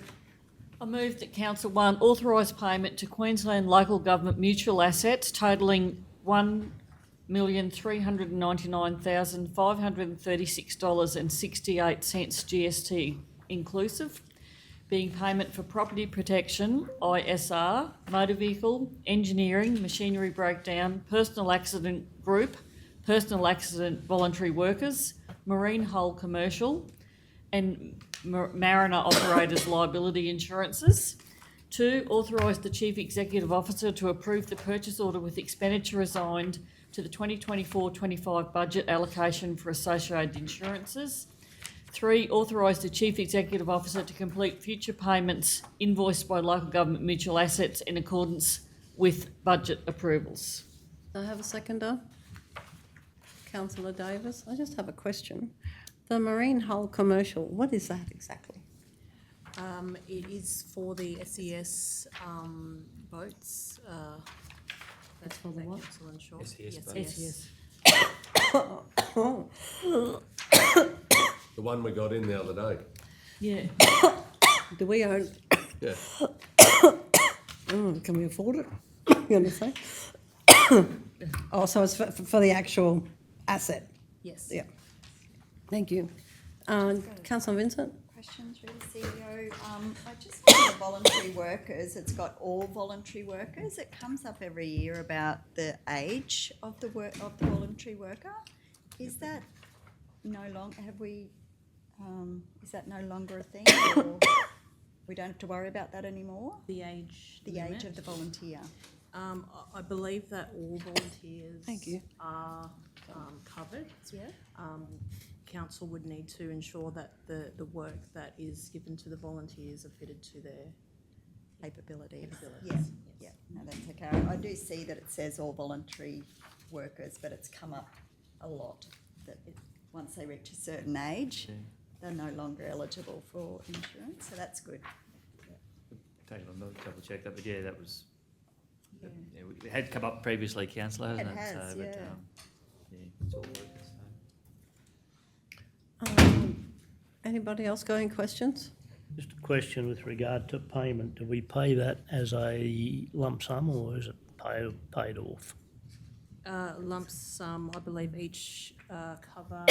I move that Council 1 authorise payment to Queensland Local Government Mutual Assets totalling $1,399,536.68 GST inclusive, being payment for property protection, ISR, motor vehicle, engineering, machinery breakdown, personal accident group, personal accident voluntary workers, marine hull commercial, and mariner operators liability insurances. 2, authorise the Chief Executive Officer to approve the purchase order with expenditure assigned to the 2024-25 budget allocation for associated insurances. 3, authorise the Chief Executive Officer to complete future payments invoiced by local government mutual assets in accordance with budget approvals. Do I have a seconder? Councillor Davis. I just have a question. The marine hull commercial, what is that exactly? It is for the SES boats. That's for the what? Council ensure. SES boats. SES. The one we got in the other day. Yeah. Do we own? Yeah. Can we afford it? You understand? Oh, so it's for the actual asset. Yes. Yeah. Thank you. Councillor Vincent. Question through the CEO. I just want the voluntary workers. It's got all voluntary workers. It comes up every year about the age of the voluntary worker. Is that no longer? Is that no longer a thing? Or we don't have to worry about that anymore. The age. The age of the volunteer. I believe that all volunteers. Thank you. Are covered. Yeah. Council would need to ensure that the work that is given to the volunteers are fitted to their Capabilities. capabilities. Yeah. No, that's okay. I do see that it says all voluntary workers, but it's come up a lot that once they reach a certain age, they're no longer eligible for insurance. So that's good. Take a look, double check that, but yeah, that was. Yeah, it had come up previously, councillor, hasn't it? It has, So, yeah. But, it's all working. Anybody else got any questions? Just a question with regard to payment. Do we pay that as a lump sum or is it paid off? Lump sum, I believe each cover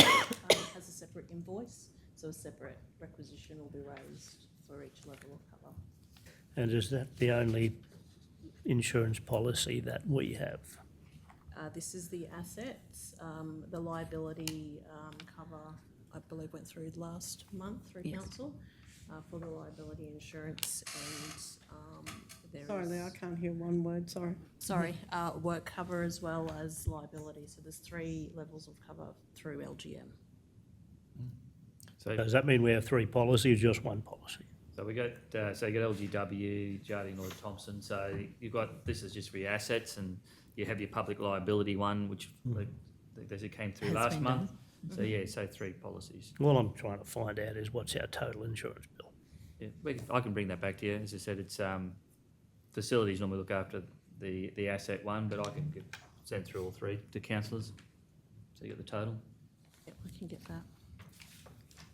has a separate invoice, so a separate requisition will be raised for each level of cover. And is that the only insurance policy that we have? This is the assets, the liability cover, I believe went through last month through Yes. council for the liability insurance and there Sorry, is- Lee, I can't hear one word, sorry. Sorry, work cover as well as liability. So there's 3 levels of cover through LGM. So, Does that mean we have 3 policies, just one policy? so we got, so you got LGW, Jardine Lloyd Thompson, so you've got, this is just for your assets, and you have your public liability one, which they came through Has last been month. So yeah, so 3 policies. All I'm trying to find out is what's our total insurance bill? Yeah, I can bring that back to you. As I said, it's facilities normally look after the asset one, but I can send through all 3 to councillors. So you get the total. Yep, we can get that.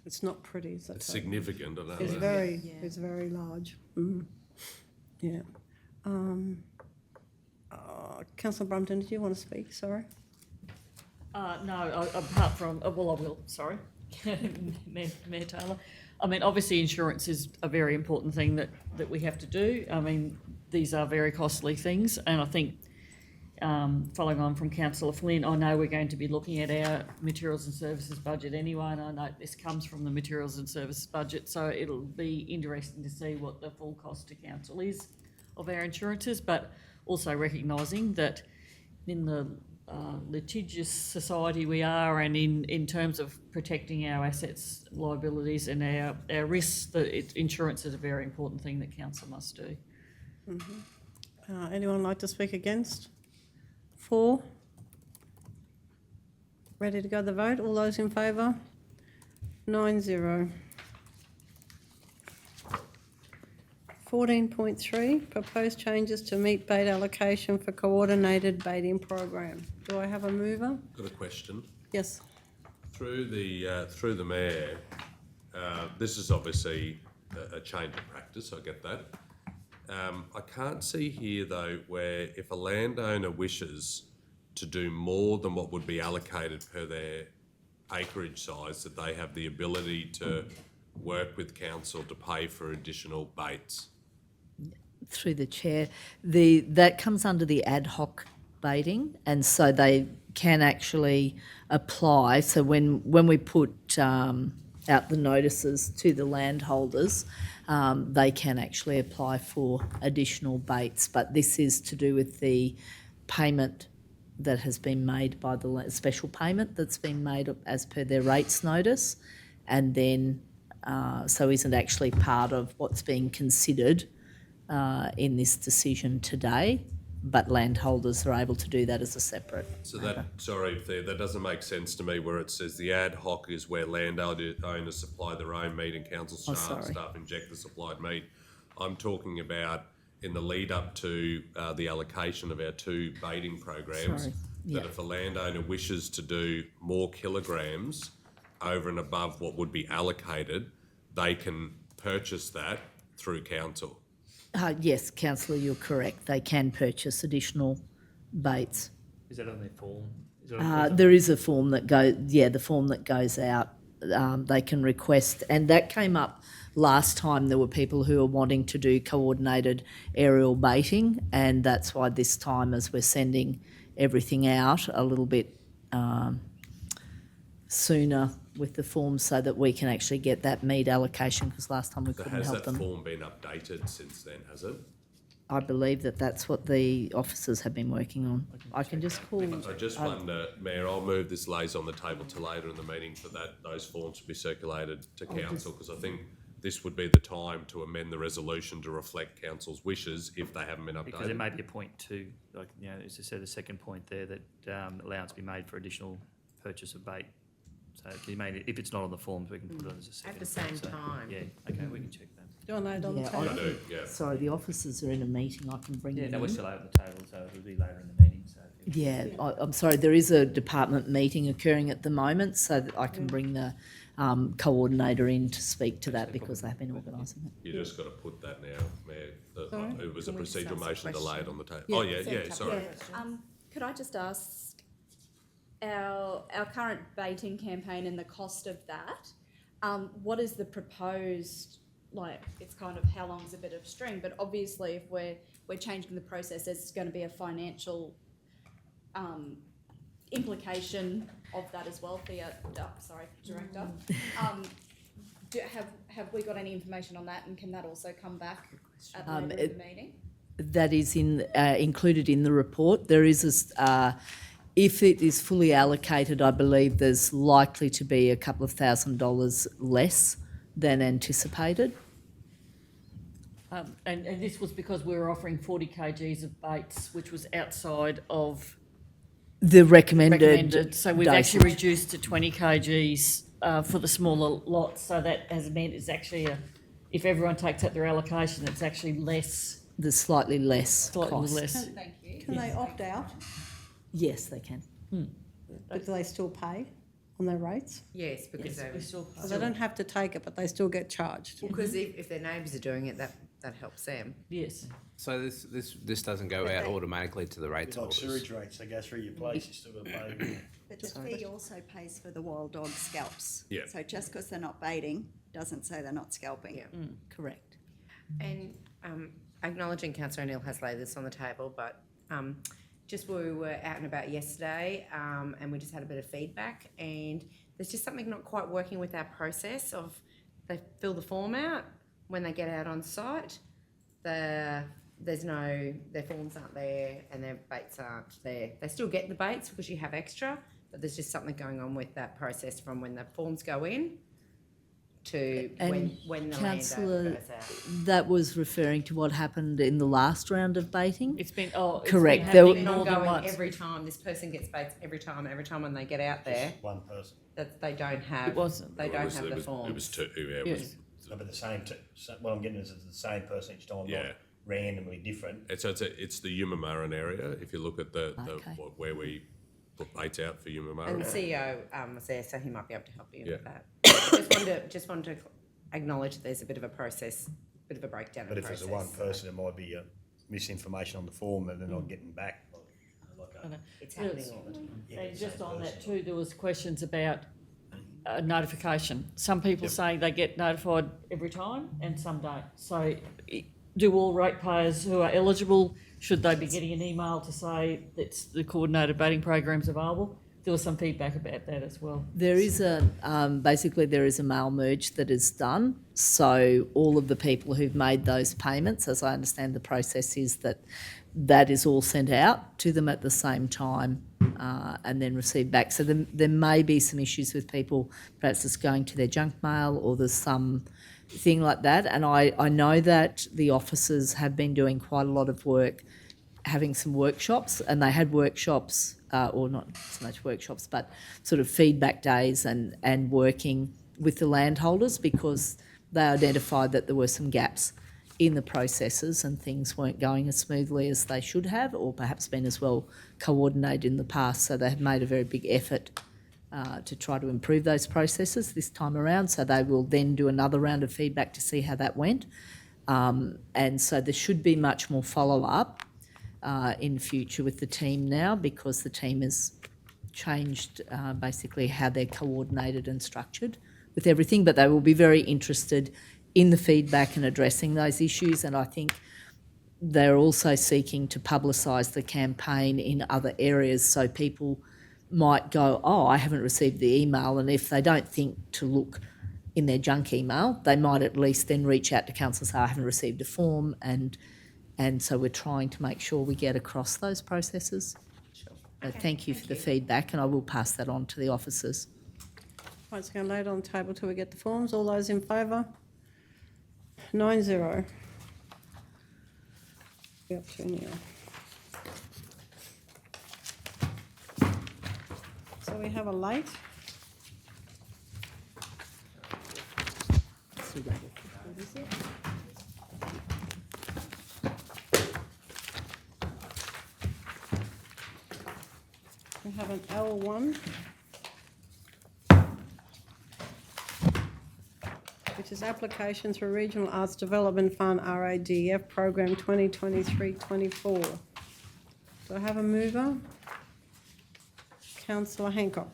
It's not pretty, is that It's so? significant, I know It's that. very, Yeah. it's very large. Yeah. Councillor Brumpton, did you want to speak? Sorry. No, apart from, well, I will, sorry, Mayor Taylor. I mean, obviously insurance is a very important thing that we have to do. I mean, these are very costly things, and I think, following on from Councillor Flynn, I know we're going to be looking at our materials and services budget anyway, and I know this comes from the materials and services budget, so it'll be interesting to see what the full cost to council is of our insurances, but also recognising that in the litigious society we are, and in terms of protecting our assets, liabilities and our risks, that insurance is a very important thing that council must do. Anyone like to speak against? 4? Ready to go to the vote? All those in favour? 9-0. 14.3, proposed changes to meat bait allocation for coordinated baiting program. Do I have a mover? Got a question. Yes. Through the mayor, this is obviously a change of practice, I get that. I can't see here though where if a landowner wishes to do more than what would be allocated per their acreage size, that they have the ability to work with council to pay for additional baits. Through the chair, that comes under the ad hoc baiting, and so they can actually apply. So when we put out the notices to the landholders, they can actually apply for additional baits. But this is to do with the payment that has been made by the special payment that's been made as per their rates notice, and then so isn't actually part of what's being considered in this decision today, but landholders are able to do that as a separate. So that doesn't make sense to me where it says the ad hoc is where landowners supply their own meat and council staff inject the supplied meat. I'm talking about in the lead up to the allocation of our 2 baiting programs, that if a landowner wishes to do more kilograms over and above what would be allocated, they can purchase that through council. Yes, councillor, you're correct. They can purchase additional baits. Is that on their form? There is a form that the form that goes out. They can request, and that came up last time. There were people who were wanting to do coordinated aerial baiting, and that's why this time, as we're sending everything out a little bit sooner with the form, so that we can actually get that meat allocation, because last time we couldn't help them. Has that form been updated since then, has it? I believe that's what the officers have been working on. I can just call. I just wonder, Mayor, I'll move this lays on the table to later in the meeting for those forms to be circulated to council, because I think this would be the time to amend the resolution to reflect council's wishes if they haven't been updated. Because there may be a point too, like, you know, as I said, the second point there, that allowance be made for additional purchase of bait. So if it's not on the forms, we can put it as a second. At the same So, time. Yeah, okay, we can check that. Do you want that on the Yeah, table? I do, yeah. Sorry, the officers are in a meeting. I can bring Yeah, them no, we're in. still over the table, so it'll be later in the meeting, so. Yeah, I'm sorry, there is a department meeting occurring at the moment, so that I can bring the coordinator in to speak to that, because they've been organising it. You just got to put that now, Mayor. Sorry? It was a Can we just procedural ask a motion to lay it question? on the table. Yeah. Oh, yeah, sorry. Could I just ask, our current baiting campaign and the cost of that, what is the proposed, like, it's kind of how long's a bit of string, but obviously if we're changing the process, there's going to be a financial implication of that as well, Director. Have we got any information on that, and can that also come back at the later in the meeting? That is included in the report. There is if it is fully allocated, I believe there's likely to be a couple of $1,000 less than anticipated. And this was because we were offering 40 kgs of baits, which was outside of the recommended. So we've dosage. actually reduced to 20 kgs for the smaller lots. So that has meant it's actually if everyone takes up their allocation, it's actually less. There's slightly less Slightly cost. less. Thank you. Can they opt out? Yes, they can. But do they still pay on their rates? Yes, because We still Oh, they don't have to take it, but they still get charged. because if their neighbours are doing it, that helps them. Yes. So this doesn't go out automatically to the rates It's like holders. sewage rates, they go through your place, you still got to pay. But the fee also pays for the wild dog scalps. Yeah. So just because they're not baiting, doesn't say they're not scalping. Yeah. Correct. And acknowledging Councillor O'Neill has laid this on the table, but just we were out and about yesterday and we just had a bit of feedback, and there's just something not quite working with our process of they fill the form out when they get out on site. Their forms aren't there and their baits aren't there. They still get the baits because you have extra, but there's just something going on with that process from when the forms go in to And when the Councillor, landowner goes out. that was referring to what happened in the last round of baiting. It's been Correct. It's There been happening more than Ongoing once. every time. This person gets baits every time when they get out there, One person. that they don't have. It wasn't. They don't have the It forms. was two, yeah, it Yes. was, No, but what I'm getting is it's the same person each time, Yeah. not randomly different. it's the Yumamarran area, if you look at Okay. where we put baits out for And Yumamarran. the CEO was there, so he might be able to help you with Yeah. that. Just wanted to acknowledge that there's a bit of a process, bit of a breakdown But of if process. there's a one person, it might be misinformation on the form that they're not getting back. It's happening all the time. And just on that too, there was questions about notification. Some people say they get notified every time and some don't. So do all ratepayers who are eligible, should they be getting an email to say that the coordinated baiting program's available? There was some feedback about that as well. There is basically there is a mail merge that is done. So all of the people who've made those payments, as I understand the process is that is all sent out to them at the same time and then received back. So there may be some issues with people, perhaps it's going to their junk mail or there's some thing like that. And I know that the officers have been doing quite a lot of work, having some workshops, and they had workshops, or not so much workshops, but sort of feedback days and working with the landholders because they identified that there were some gaps in the processes and things weren't going as smoothly as they should have, or perhaps been as well coordinated in the past. So they have made a very big effort to try to improve those processes this time around. So they will then do another round of feedback to see how that went. And so there should be much more follow-up in future with the team now, because the team has changed basically how they're coordinated and structured with everything. But they will be very interested in the feedback and addressing those issues. And I think they're also seeking to publicise the campaign in other areas, so people might go, oh, I haven't received the email, and if they don't think to look in their junk email, they might at least then reach out to council and say, I haven't received a form, and so we're trying to make sure we get across those processes. Sure. Thank you for the feedback, and I will pass that on to the officers. Right, it's going to lay it on the table till we get the forms. All those in favour? 9-0. Up to Neil. So we have a late. What is it? We have an L1, which is applications for Regional Arts Development Fund RADF Program 2023-24. Do I have a mover? Councillor Hancock.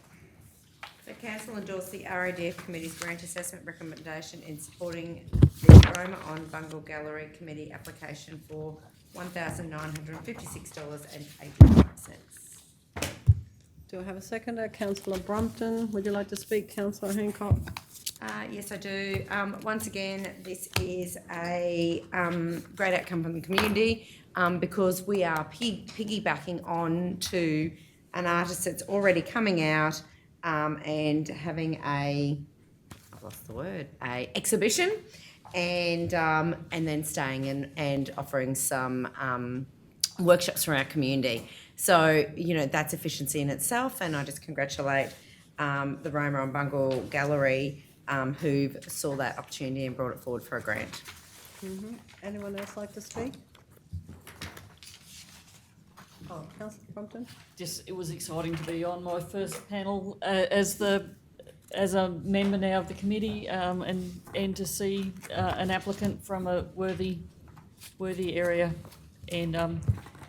So council endorse the RADF committee's grant assessment recommendation in supporting the Roma on Bungle Gallery Committee application for $1,956.85. Do I have a seconder? Councillor Brumpton, would you like to speak, Councillor Hancock? Yes, I do. Once again, this is a great outcome from the community because we are piggybacking on to an artist that's already coming out and having a exhibition, and then staying and offering some workshops from our community. So, that's efficiency in itself, and I just congratulate the Roma and Bungle Gallery who saw that opportunity and brought it forward for a grant. Anyone else like to speak? Oh, Councillor Brumpton? It was exciting to be on my first panel as a member now of the committee, and to see an applicant from a worthy area, and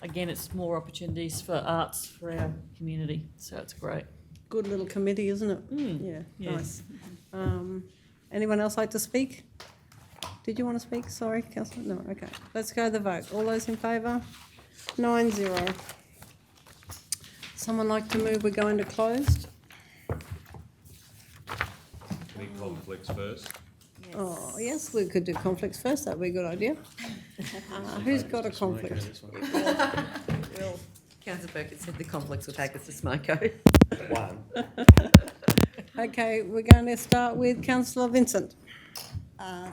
again, it's more opportunities for arts for our community, so it's great. Good little committee, isn't it? Yeah, yes. nice. Anyone else like to speak? Did you want to speak? Sorry, Councillor? No, okay. Let's go to the vote. All those in favour? 9-0. Someone like to move, we're going to closed? Any conflicts first? Oh, yes, we could do conflicts first, that'd be a good idea. Who's got a conflict? Well, Councillor Perkins said the conflicts will take us to Smoko. One. Okay, we're going to start with Councillor Vincent.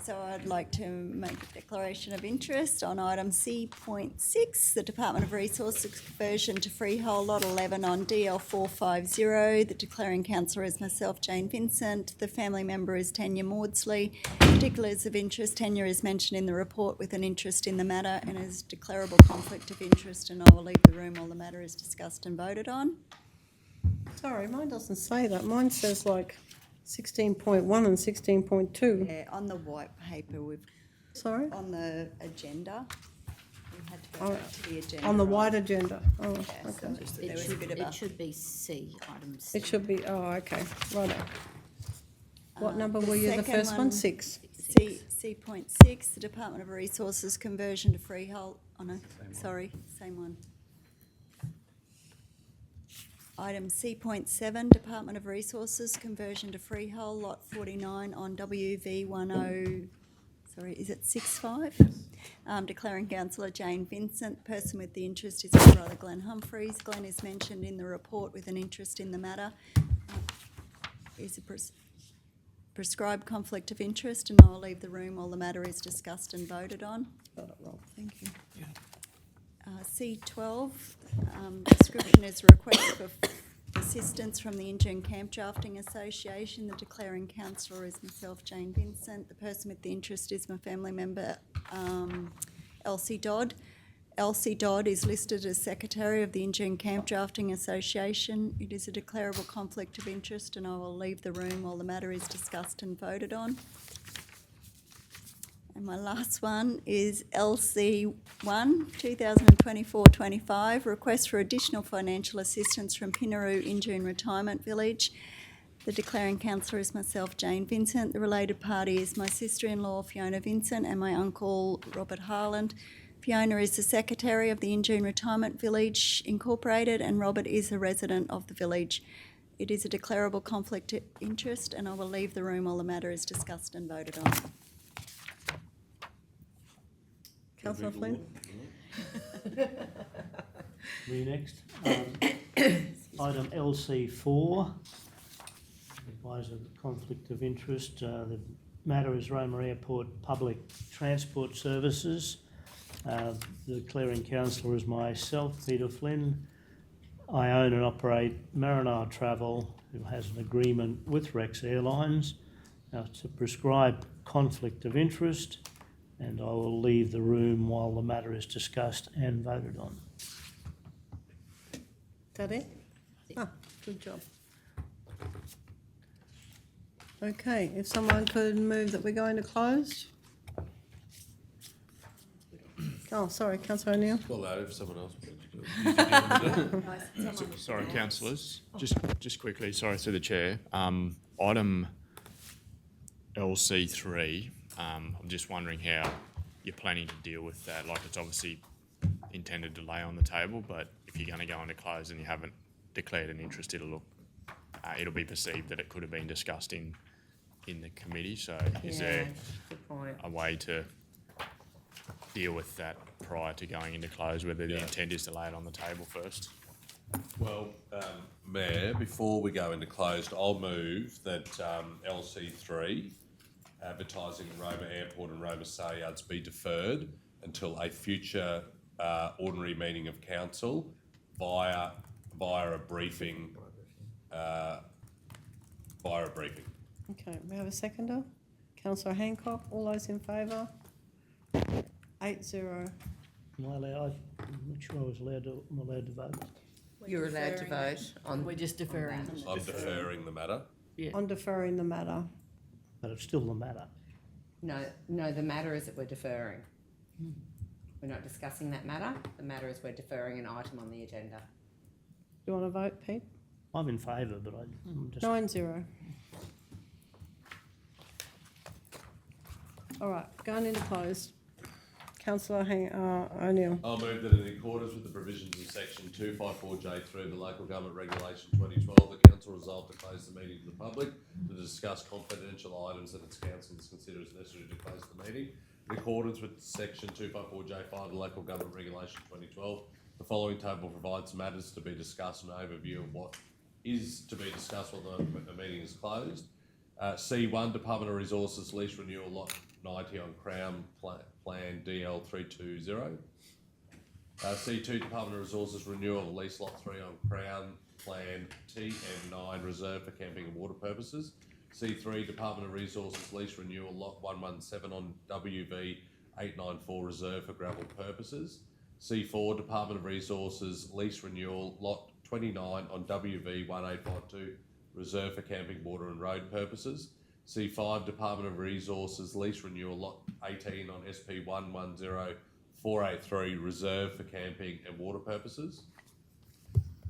So I'd like to make a declaration of interest on item C.6, the Department of Resources conversion to freehold lot 11 on DL 450. The declaring councillor is myself, Jane Vincent. The family member is Tanya Maudsley. Particulars of interest, Tanya is mentioned in the report with an interest in the matter and is declarable conflict of interest, and I will leave the room while the matter is discussed and voted on. Sorry, mine doesn't say that. Mine says like 16.1 and 16.2. Yeah, on the white paper, Sorry? on the agenda, we had to go back to the agenda. On the white agenda. Oh, Yeah, so okay. there was a bit of a... It should be C, item C. It should be, okay, righto. What number were you, the second first one? 6? C.6, the Department of Resources conversion to freehold, same one. Item C.7, Department of Resources conversion to freehold, lot 49 on WV10, is it 65? Declaring councillor Jane Vincent. Person with the interest is my brother Glenn Humphreys. Glenn is mentioned in the report with an interest in the matter. Is a prescribed conflict of interest, and I will leave the room while the matter is discussed and voted on. Got it wrong, thank you. C12, description is request for assistance from the Injune Camp Drafting Association. The declaring councillor is myself, Jane Vincent. The person with the interest is my family member, Elsie Dodd. Elsie Dodd is listed as Secretary of the Injune Camp Drafting Association. It is a declarable conflict of interest, and I will leave the room while the matter is discussed and voted on. And my last one is LC1, 2024-25, request for additional financial assistance from Pinaroo Injune Retirement Village. The declaring councillor is myself, Jane Vincent. The related party is my sister-in-law, Fiona Vincent, and my uncle, Robert Harland. Fiona is the secretary of the Injune Retirement Village Incorporated, and Robert is a resident of the village. It is a declarable conflict of interest, and I will leave the room while the matter is discussed and voted on. Councillor Flynn? Me next. Item LC4, advisor of conflict of interest. The matter is Roma Airport Public Transport Services. The declaring councillor is myself, Peter Flynn. I own and operate Maranoa Travel, who has an agreement with Rex Airlines. Now, it's a prescribed conflict of interest, and I will leave the room while the matter is discussed and voted on. Is that it? Ah, good job. Okay, if someone could move that we're going to close. Oh, sorry, Councillor O'Neill. Well, if someone else. Sorry, councillors. Just quickly, sorry through the chair. Item LC3. I'm just wondering how you're planning to deal with that. Like, it's obviously intended to lay on the table, but if you're going to go into close and you haven't declared an interest, it'll be perceived that it could have been discussed in the committee. So is there good point. a way to deal with that prior to going into close, whether the intent is to lay it on the table first? Well, Mayor, before we go into closed, I'll move that LC3, advertising in Roma Airport and Roma Sayards, be deferred until a future ordinary meeting of council via a briefing. Okay, we have a seconder. Councillor Hancock, all those in favour? 8-0. Am I allowed, I'm not sure I was allowed to vote. You're allowed to vote on. We're just deferring. I'm deferring the matter. On deferring the matter. But it's still the matter. No, the matter is that we're deferring. We're not discussing that matter. The matter is we're deferring an item on the agenda. Do you want to vote, Pete? I'm in favour, but I'm just... 9-0. All right, going into closed. Councillor O'Neill. I'll move that in accordance with the provisions of section 254J3 of the Local Government Regulation 2012, the council resolved to close the meeting to the public to discuss confidential items that its councillors consider as necessary to close the meeting. In accordance with section 254J5 of the Local Government Regulation 2012, the following table provides matters to be discussed and an overview of what is to be discussed while the meeting is closed. C1, Department of Resources lease renewal lot 90 on Crown Plan DL320. C2, Department of Resources renewal of lease lot 3 on Crown Plan TM9 reserved for camping and water purposes. C3, Department of Resources lease renewal lot 117 on WV 894 reserved for gravel purposes. C4, Department of Resources lease renewal lot 29 on WV 1852 reserved for camping, water and road purposes. C5, Department of Resources lease renewal lot 18 on SP 110483 reserved for camping and water purposes.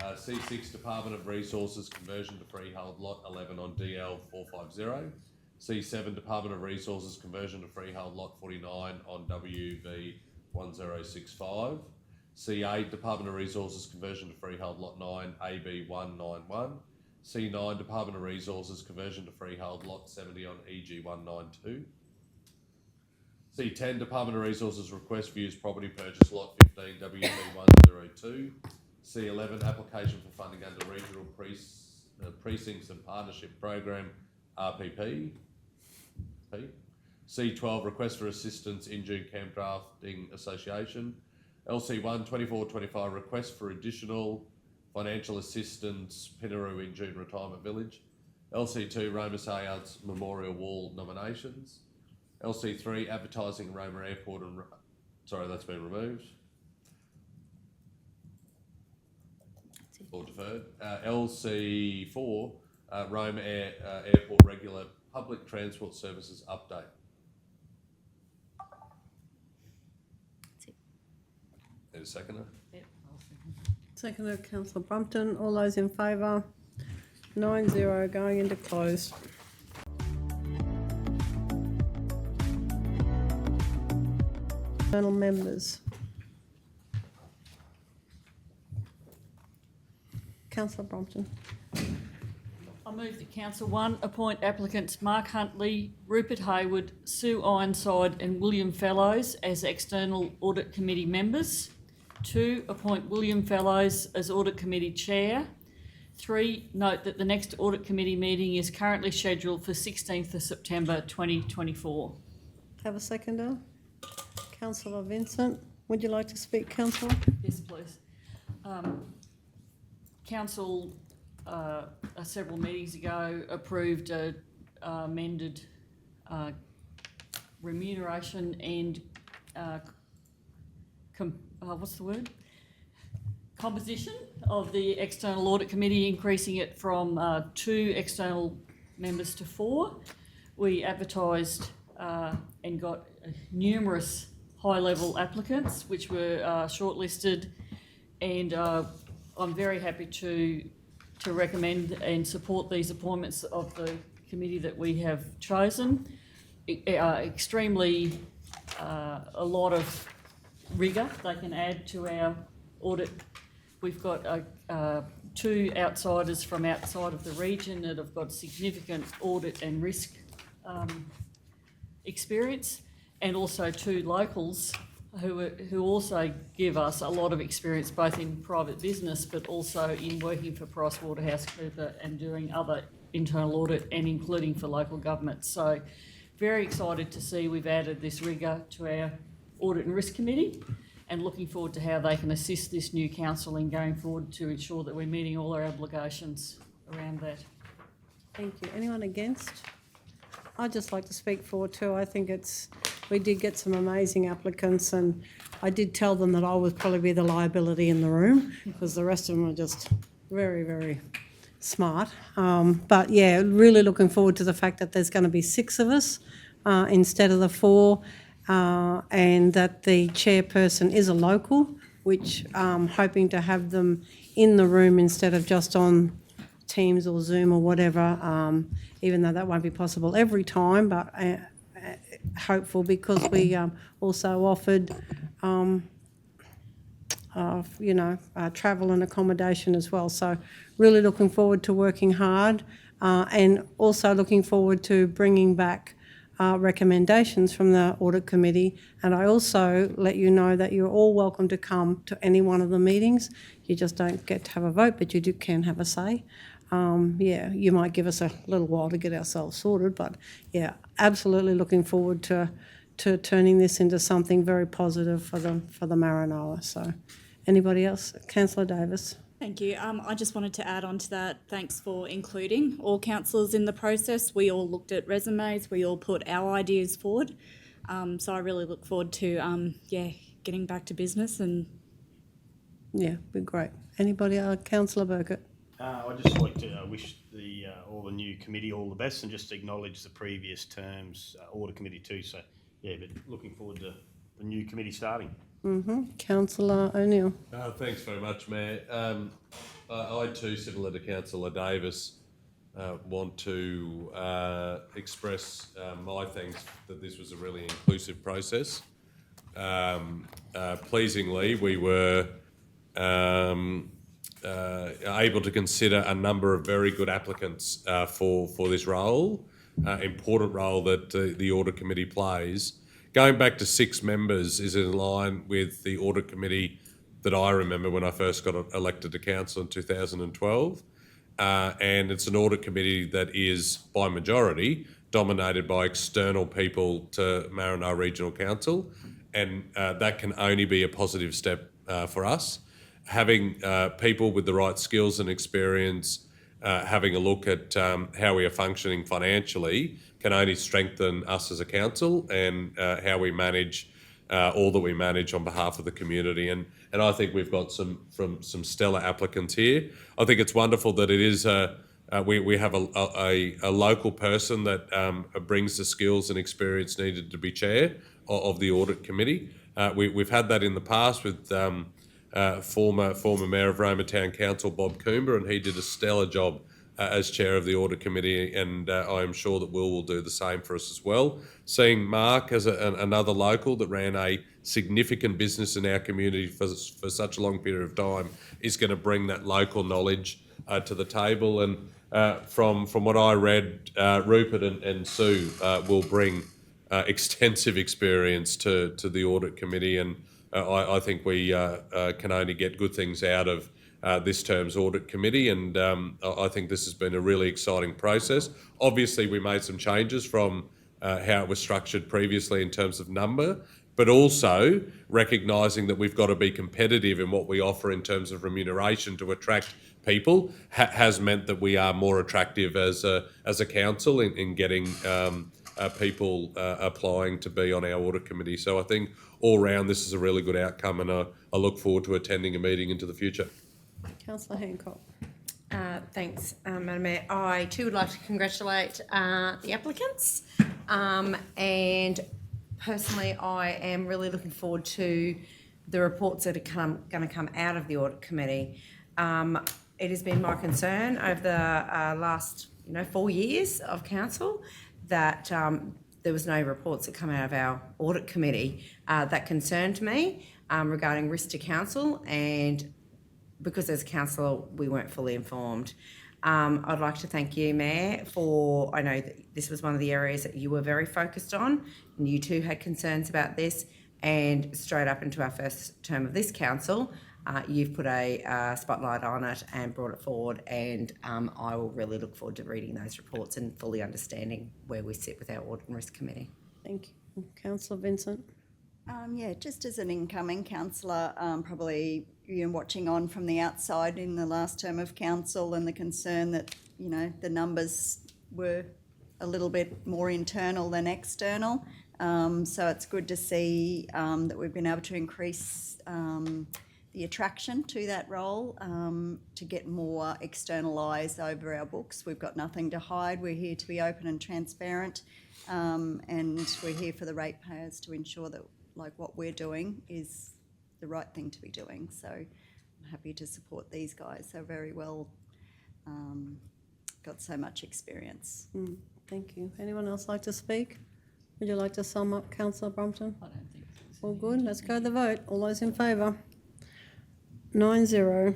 C6, Department of Resources conversion to freehold lot 11 on DL 450. C7, Department of Resources conversion to freehold lot 49 on WV 1065. C8, Department of Resources conversion to freehold lot 9 AB 191. C9, Department of Resources conversion to freehold lot 70 on EG 192. C10, Department of Resources request for use property purchase lot 15 WV 102. C11, application for funding under Regional Precincts and Partnership Program RPP. C12, request for assistance in June Camp Drafting Association. LC1, 24-25, request for additional financial assistance Pinaroo in June Retirement Village. LC2, Roma Sayards Memorial Wall nominations. LC3, advertising Roma Airport and... Sorry, that's been removed. Or deferred. LC4, Roma Airport regular public transport services update. Need a seconder? Yep, I'll second. Seconder, Councillor Brumpton. All those in favour? 9-0, going into closed. Panel members. Councillor Brumpton. I move that Council 1 appoint applicants Mark Huntley, Rupert Hayward, Sue Ironside and William Fellows as external audit committee members. 2, appoint William Fellows as audit committee chair. 3, note that the next audit committee meeting is currently scheduled for 16th of September 2024. Have a seconder? Councillor Vincent. Would you like to speak, Councillor? Yes, please. Council several meetings ago approved a amended remuneration and composition of the external audit committee, increasing it from 2 external members to 4. We advertised and got numerous high-level applicants which were shortlisted, and I'm very happy to recommend and support these appointments of the committee that we have chosen. Extremely a lot of rigour they can add to our audit. We've got two outsiders from outside of the region that have got significant audit and risk experience, and also two locals who also give us a lot of experience both in private business but also in working for PricewaterhouseCoopers and doing other internal audit and including for local government. So very excited to see we've added this rigour to our Audit and Risk Committee, and looking forward to how they can assist this new council in going forward to ensure that we're meeting all our obligations around that. Thank you. Anyone against? I'd just like to speak for too. I think we did get some amazing applicants, and I did tell them that I would probably be the liability in the room because the rest of them are just very, very smart. But yeah, really looking forward to the fact that there's going to be 6 of us instead of the 4, and that the chairperson is a local, which I'm hoping to have them in the room instead of just on Teams or Zoom or whatever, even though that won't be possible every time, but hopeful because we also offered, travel and accommodation as well. So really looking forward to working hard and also looking forward to bringing back recommendations from the Audit Committee. And I also let you know that you're all welcome to come to any one of the meetings. You just don't get to have a vote, but you can have a say. You might give us a little while to get ourselves sorted, but yeah, absolutely looking forward to turning this into something very positive for the Maranoa. So anybody else? Councillor Davis. Thank you. I just wanted to add on to that. Thanks for including all councillors in the process. We all looked at resumes. We all put our ideas forward. So I really look forward to, getting back to business and. Yeah, be great. Anybody else? Councillor Burkett. I'd just like to wish all the new committee all the best and just acknowledge the previous terms Audit Committee too. So yeah, but looking forward to the new committee starting. Councillor O'Neill. Thanks very much, Mayor. I too, similar to Councillor Davis, want to express my thanks that this was a really inclusive process. Pleasingly, we were able to consider a number of very good applicants for this role, important role that the Audit Committee plays. Going back to 6 members is in line with the Audit Committee that I remember when I first got elected to council in 2012. And it's an Audit Committee that is, by majority, dominated by external people to Maranoa Regional Council. And that can only be a positive step for us. Having people with the right skills and experience, having a look at how we are functioning financially can only strengthen us as a council and how we manage all that we manage on behalf of the community. And I think we've got some stellar applicants here. I think it's wonderful that it is we have a local person that brings the skills and experience needed to be chair of the Audit Committee. We've had that in the past with former Mayor of Roma Town Council, Bob Coomber, and he did a stellar job as chair of the Audit Committee, and I am sure that will do the same for us as well. Seeing Mark as another local that ran a significant business in our community for such a long period of time is going to bring that local knowledge to the table. And from what I read, Rupert and Sue will bring extensive experience to the Audit Committee, and I think we can only get good things out of this term's Audit Committee, and I think this has been a really exciting process. Obviously, we made some changes from how it was structured previously in terms of number, but also recognising that we've got to be competitive in what we offer in terms of remuneration to attract people has meant that we are more attractive as a council in getting people applying to be on our Audit Committee. So I think all round this is a really good outcome, and I look forward to attending a meeting into the future. Councillor Hancock. Thanks, Madam Mayor. I too would like to congratulate the applicants, and personally I am really looking forward to the reports that are going to come out of the Audit Committee. It has been my concern over the last 4 years of council that there was no reports that come out of our Audit Committee that concerned me regarding risk to council, and because as councillor, we weren't fully informed. I'd like to thank you, Mayor, for, I know that this was one of the areas that you were very focused on, and you too had concerns about this, and straight up into our first term of this council, you've put a spotlight on it and brought it forward, and I will really look forward to reading those reports and fully understanding where we sit with our Audit and Risk Committee. Thank you. Councillor Vincent? Yeah, just as an incoming councillor, probably watching on from the outside in the last term of council, and the concern that the numbers were a little bit more internal than external. So it's good to see that we've been able to increase the attraction to that role, to get more external eyes over our books. We've got nothing to hide. We're here to be open and transparent, and we're here for the ratepayers to ensure that what we're doing is the right thing to be doing. So I'm happy to support these guys. They're very well, got so much experience. Thank you. Anyone else like to speak? Would you like to sum up, Councillor Brompton? I don't think so. All good. Let's go to the vote. All those in favour? 9-0.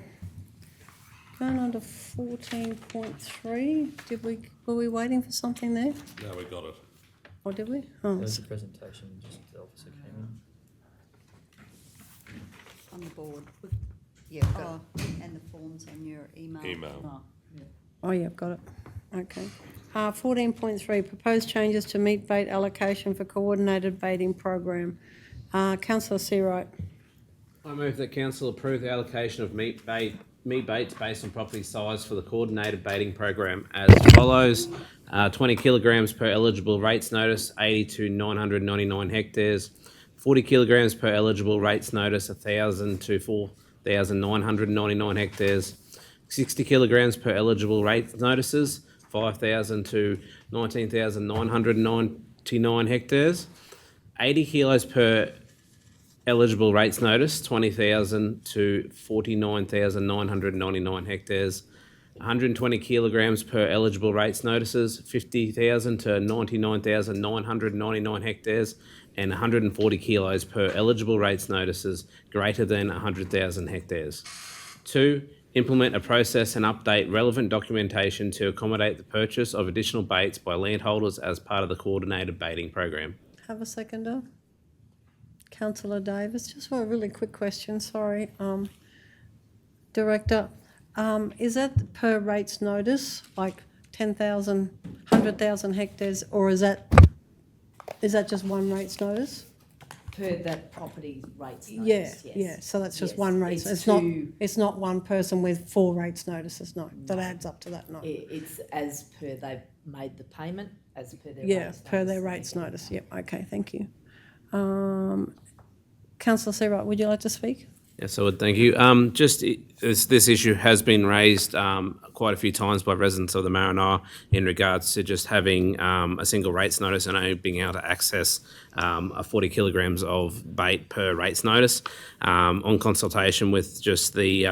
Going on to 14.3. Were we waiting for something there? No, we got it. Or did we? Oh, There's a presentation, just the officer came in. On the board. Yeah, and the forms on your email. oh yeah, I've got it. Okay. 14.3. Proposed changes to meat bait allocation for coordinated baiting program. Councillor Seawright. I move that council approve the allocation of meat baits based on property size for the coordinated baiting program as follows: 20 kilograms per eligible rates notice, 80 to 999 hectares; 40 kilograms per eligible rates notice, 1,000 to 4,999 hectares; 60 kilograms per eligible rates notices, 5,000 to 19,999 hectares; 80 kilos per eligible rates notice, 20,000 to 49,999 hectares; 120 kilograms per eligible rates notices, 50,000 to 99,999 hectares; and 140 kilos per eligible rates notices greater than 100,000 hectares. 2. Implement a process and update relevant documentation to accommodate the purchase of additional baits by landholders as part of the coordinated baiting program. Have a seconder. Councillor Davis, just for a really quick question, sorry. Director, is that per rates notice, like 10,000, 100,000 hectares, or is that just one rates notice? Per that property rates notice, Yeah, yes. yeah, so that's just Yes, one rates. It's not one person with 4 rates notices, no, that adds up to that, no. It's as per they've made the payment, as per their Yeah, rates per their notice. rates notice, yep, okay, thank you. Councillor Seawright, would you like to speak? Yes, I would. Thank you. This issue has been raised quite a few times by residents of the Maranoa in regards to just having a single rates notice and only being able to access 40 kilograms of bait per rates notice. On consultation with just the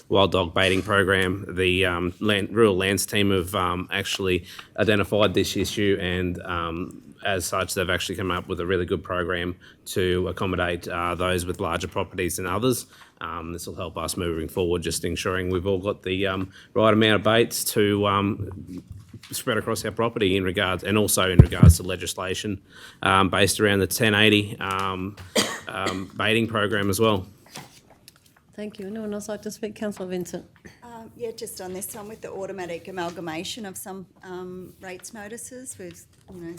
wild dog baiting program, the rural lands team have actually identified this issue, and as such, they've actually come up with a really good program to accommodate those with larger properties than others. This will help us moving forward, just ensuring we've all got the right amount of baits to spread across our property in regards to legislation based around the 1080 baiting program as well. Thank you. Anyone else like to speak? Councillor Vincent. Yeah, just on this one with the automatic amalgamation of some rates notices, we've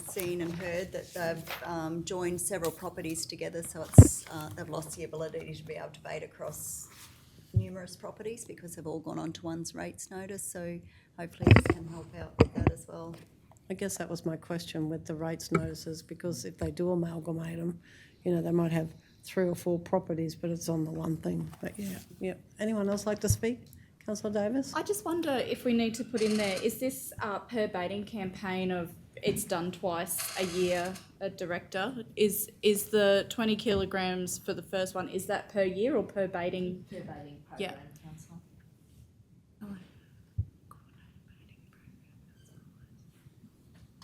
seen and heard that they've joined several properties together, so it's they've lost the ability to be able to bait across numerous properties because they've all gone onto one's rates notice. So hopefully this can help out with that as well. I guess that was my question with the rates notices, because if they do amalgamate them, they might have 3 or 4 properties, but it's on the one thing. But yeah. Anyone else like to speak? Councillor Davis? I just wonder if we need to put in there, is this per baiting campaign of it's done twice a year, a director? Is the 20 kilograms for the first one, is that per year or per baiting? Per baiting program, Yeah. councillor.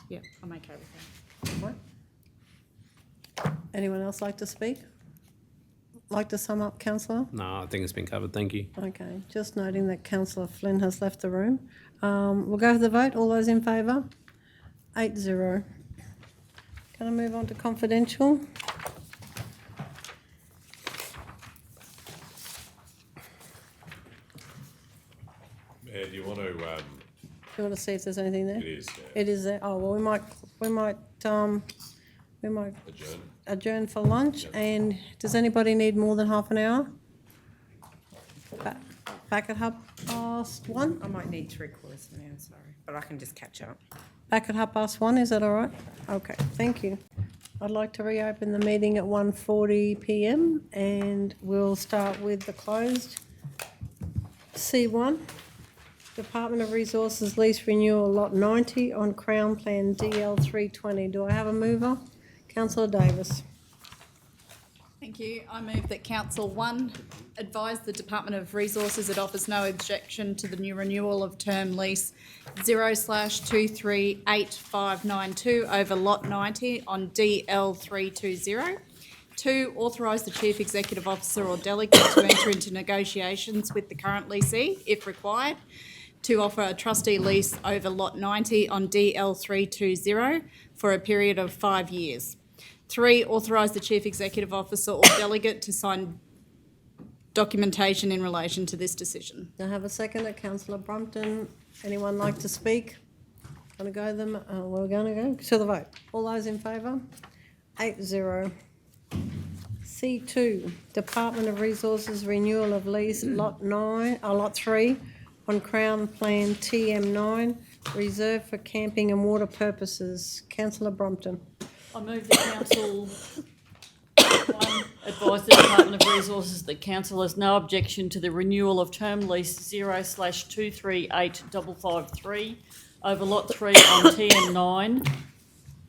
Yeah, I'm okay with that. Anyone else like to speak? like to sum up, councillor? No, I think it's been covered. Thank you. Okay, just noting that councillor Flynn has left the room. We'll go for the vote. All those in favour? 8-0. Can I move on to confidential? Mayor, do you want to, Do you want to see if there's anything there? it is, It is there. Oh, well, we might adjourn? adjourn for lunch. And does anybody need more than half an hour? Back at 1:30? I might need 3/4 now, sorry, but I can just catch up. Back at 1:30, is that all right? Okay, thank you. I'd like to reopen the meeting at 1:40 p.m. and we'll start with the closed. C1, Department of Resources Lease Renewal Lot 90 on Crown Plan DL 320. Do I have a mover? Councillor Davis. Thank you. I move that Council 1 advise the Department of Resources it offers no objection to the new renewal of term lease 0/238592 over Lot 90 on DL 320. 2, authorise the Chief Executive Officer or delegate to enter into negotiations with the current leasee, if required, to offer a trustee lease over Lot 90 on DL 320 for a period of 5 years. 3, authorise the Chief Executive Officer or delegate to sign documentation in relation to this decision. I have a seconder, Councillor Brumpton. Anyone like to speak? We're going to go to the vote. All those in favour? 8-0. C2, Department of Resources Renewal of Lease Lot 3 on Crown Plan TM9, reserved for camping and water purposes. Councillor Brompton. I move that Council 1 advise the Department of Resources that Council has no objection to the renewal of term lease 0/238553 over Lot 3 on TM9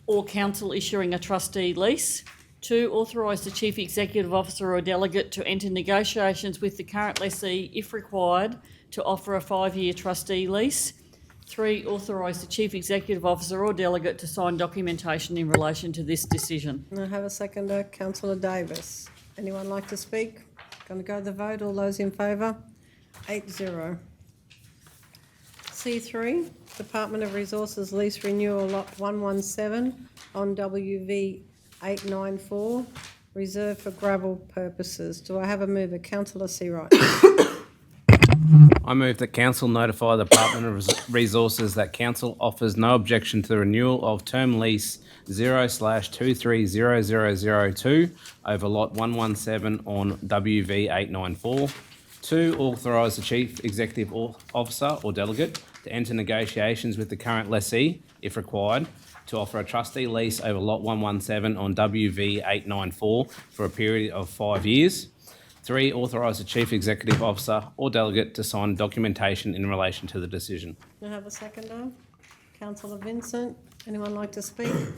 or Council issuing a trustee lease. 2, authorise the Chief Executive Officer or delegate to enter negotiations with the current lessee, if required, to offer a 5-year trustee lease. 3, authorise the Chief Executive Officer or delegate to sign documentation in relation to this decision. I have a seconder, Councillor Davis. Anyone like to speak? Going to go to the vote. All those in favour? 8-0. C3, Department of Resources Lease Renewal Lot 117 on WV 894, reserved for gravel purposes. Do I have a mover? Councillor Seawright. I move that Council notify the Department of Resources that Council offers no objection to the renewal of term lease 0/230002 over Lot 117 on WV 894. 2, authorise the Chief Executive Officer or delegate to enter negotiations with the current lessee, if required, to offer a trustee lease over Lot 117 on WV 894 for a period of 5 years. 3, authorise the Chief Executive Officer or delegate to sign documentation in relation to the decision. I have a seconder, Councillor Vincent. Anyone like to speak? Going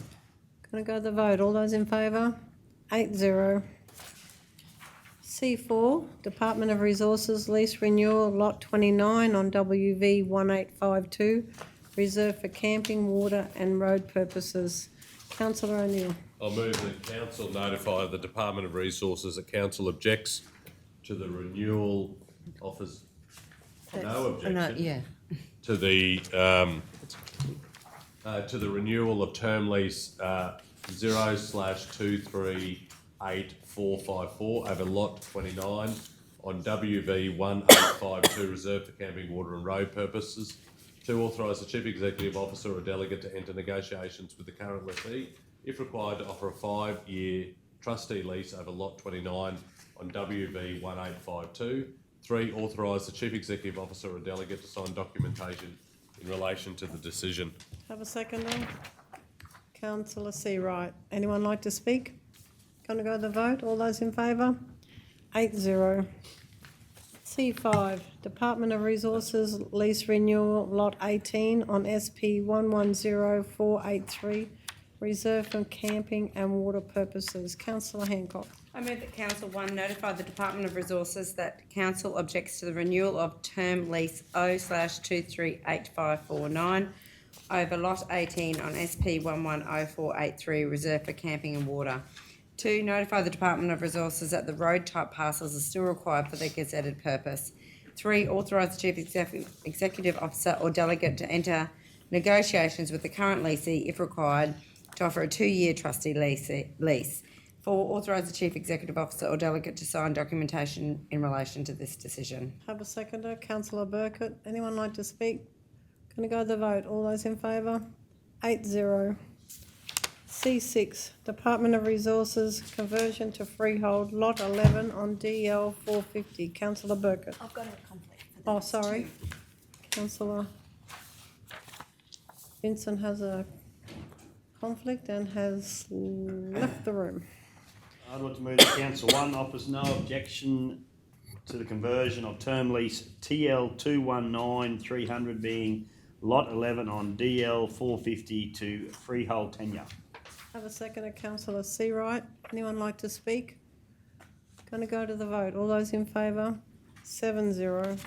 to go to the vote. All those in favour? 8-0. C4, Department of Resources Lease Renewal Lot 29 on WV 1852, reserved for camping, water and road purposes. Councillor O'Neill. I'll move that Council notify the Department of Resources that Council objects to the renewal, offers no objection to the renewal of term lease 0/238454 over Lot 29 on WV 1852, reserved for camping, water and road purposes. 2, authorise the Chief Executive Officer or delegate to enter negotiations with the current lessee, if required, to offer a 5-year trustee lease over Lot 29 on WV 1852. 3, authorise the Chief Executive Officer or delegate to sign documentation in relation to the decision. Have a seconder, Councillor Seawright. Anyone like to speak? Going to go to the vote. All those in favour? 8-0. C5, Department of Resources Lease Renewal Lot 18 on SP 110483, reserved for camping and water purposes. Councillor Hancock. I move that Council 1 notify the Department of Resources that Council objects to the renewal of term lease 0/238549 over Lot 18 on SP 110483, reserved for camping and water. 2, notify the Department of Resources that the road type parcels are still required for their gazetted purpose. 3, authorise the Chief Executive Officer or delegate to enter negotiations with the current leasee, if required, to offer a 2-year trustee lease. 4, authorise the Chief Executive Officer or delegate to sign documentation in relation to this decision. Have a seconder, councillor Burkett. Anyone like to speak? Going to go to the vote. All those in favour? 8-0. C6, Department of Resources, conversion to freehold, lot 11 on DL 450. Councillor Burkett. I've got a conflict for Oh, these sorry. two. Councillor Vincent has a conflict and has left the room. I'd like to move that Council 1 offers no objection to the conversion of term lease TL 219-300 being lot 11 on DL 450 to freehold tenure. Have a seconder, councillor Seawright. Anyone like to speak? Going to go to the vote. All those in favour? 7-0.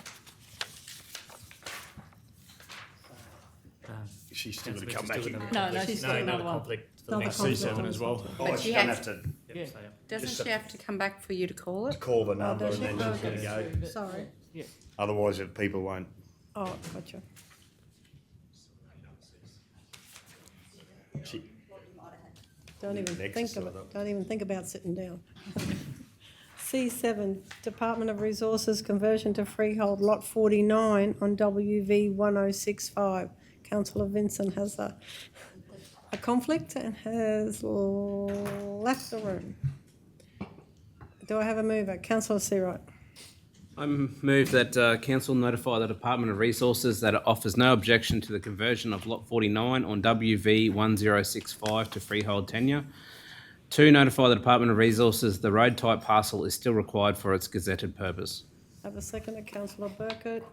She's still going to come back in. No, she's got another one. Conflict for the Another next conflict C7 on as the well. subject. Oh, But she's she going to has- have to Yeah. Doesn't she have to come back for you to call it? call the number does and she? then she's going Okay. to go. Sorry. Otherwise, if people won't. Oh, gotcha. She, Don't even Next think is of another. it. Don't even think about sitting down. C7, Department of Resources, conversion to freehold, lot 49 on WV 1065. Councillor Vincent has a conflict and has left the room. Do I have a mover? Councillor Seawright. I move that council notify the Department of Resources that it offers no objection to the conversion of lot 49 on WV 1065 to freehold tenure. 2, notify the Department of Resources the road type parcel is still required for its gazetted purpose. Have a seconder, councillor Burkett.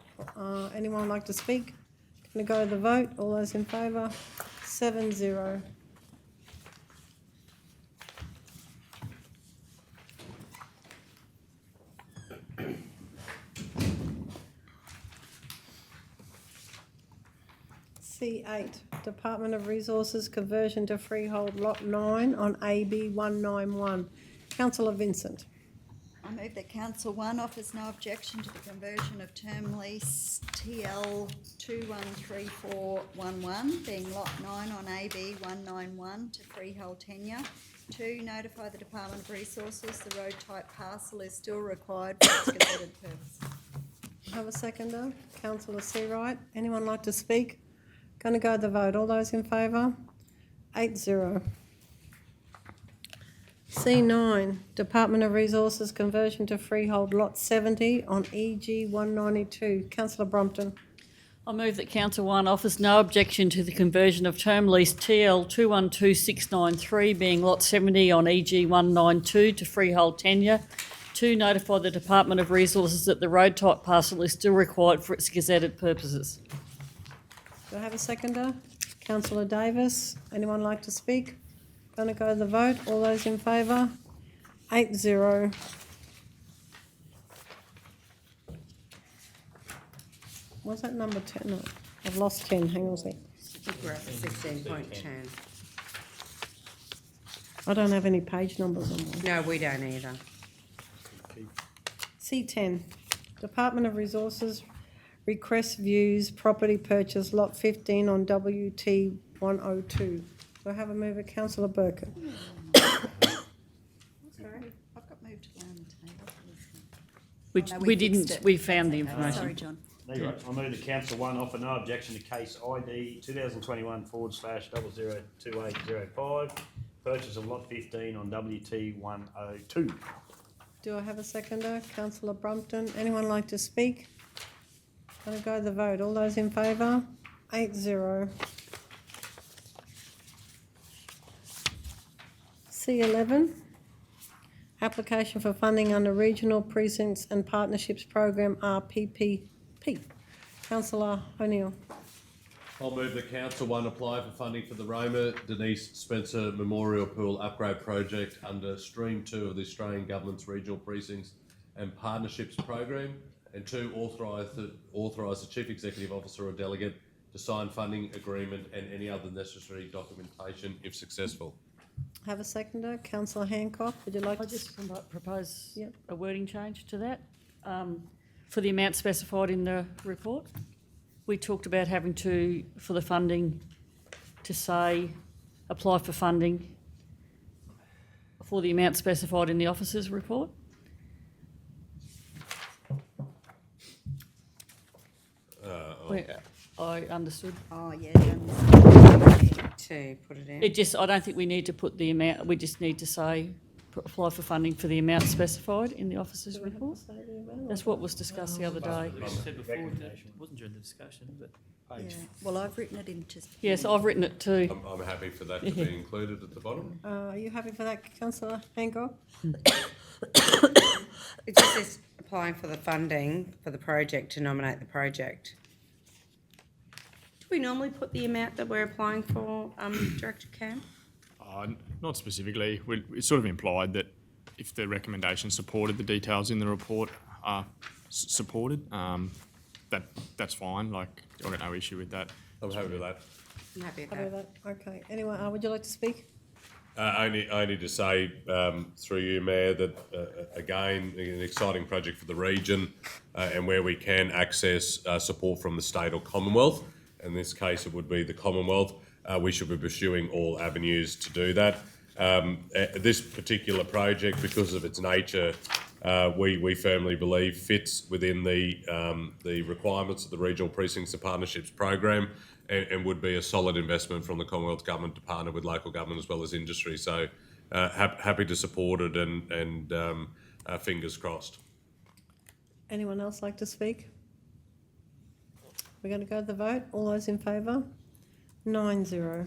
Anyone like to speak? Going to go to the vote. All those in favour? 7-0. C8, Department of Resources, conversion to freehold, lot 9 on AB 191. Councillor Vincent. I move that Council 1 offers no objection to the conversion of term lease TL 213411 being lot 9 on AB 191 to freehold tenure. 2, notify the Department of Resources the road type parcel is still required for its gazetted purpose. Have a seconder, councillor Seawright. Anyone like to speak? Going to go to the vote. All those in favour? 8-0. C9, Department of Resources, conversion to freehold, lot 70 on EG 192. Councillor Brompton. I move that Council 1 offers no objection to the conversion of term lease TL 212693 being lot 70 on EG 192 to freehold tenure. 2, notify the Department of Resources that the road type parcel is still required for its gazetted purposes. Do I have a seconder? Councillor Davis. Anyone like to speak? Going to go to the vote. All those in favour? 8-0. Was that number 10? No, I've lost 10. Hang on a sec. We're at 16.10. I don't have any page numbers on mine. No, we don't either. C10, Department of Resources, request views, property purchase, lot 15 on WT 102. Do I have a mover? Councillor Burkett. Sorry, I've got moved around the table. Which No, we fixed didn't, it. we found the Sorry, information. John. There you go. I move that Council 1 offer no objection to case ID 2021/002805, purchase of lot 15 on WT 102. Do I have a seconder? Councillor Brompton. Anyone like to speak? Going to go to the vote. All those in favour? 8-0. C11, application for funding under Regional Precincts and Partnerships Program RPPP. Councillor O'Neill. I'll move that Council 1 apply for funding for the Roma Denise Spencer Memorial Pool Upgrade Project under Stream 2 of the Australian Government's Regional Precincts and Partnerships Program, and 2, authorise the Chief Executive Officer or delegate to sign funding agreement and any other necessary documentation if successful. Have a seconder, councillor Hancock, would you like I to? just propose Yep. a wording change to that. For the amount specified in the report, we talked about having to, for the funding, to say, apply for funding for the amount specified in the officer's report. I understood. Oh, yeah. To put it in. It just, I don't think we need to put the amount, we just need to say, apply for funding for the amount specified in the officer's report. That's what was discussed the other day. We said before, it wasn't during the discussion, but. Yeah. Well, I've written it in just. Yes, I've written it too. I'm happy for that to be included at the bottom. Are you happy for that, councillor Hancock? It just says applying for the funding for the project to nominate the project. Do we normally put the amount that we're applying for, Director Cam? Not specifically. It's sort of implied that if the recommendation supported, the details in the report are supported. That's fine. Like, I've got no issue with that. I'm happy with that. I'm happy with Happy with that. that? Okay. Anyone, would you like to speak? Only to say, through you, Mayor, that again, an exciting project for the region, and where we can access support from the state or Commonwealth. In this case, it would be the Commonwealth. We should be pursuing all avenues to do that. This particular project, because of its nature, we firmly believe fits within the requirements of the Regional Precincts and Partnerships program, and would be a solid investment from the Commonwealth Government to partner with local government as well as industry. So happy to support it, and fingers crossed. Anyone else like to speak? We're going to go to the vote. All those in favour? 9-0.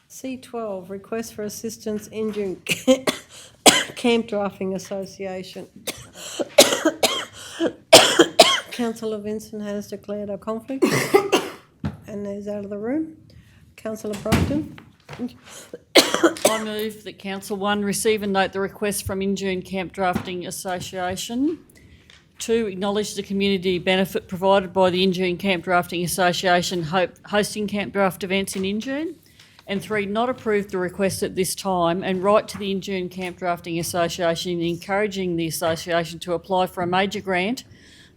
C12, request for assistance Injune Camp Drafting Association. Councillor Vincent has declared a conflict and is out of the room. Councillor Brockton. I move that Council 1 receive and note the request from Injune Camp Drafting Association. 2, acknowledge the community benefit provided by the Injune Camp Drafting Association hosting camp draft events in Injune. And 3, not approve the request at this time and write to the Injune Camp Drafting Association encouraging the association to apply for a major grant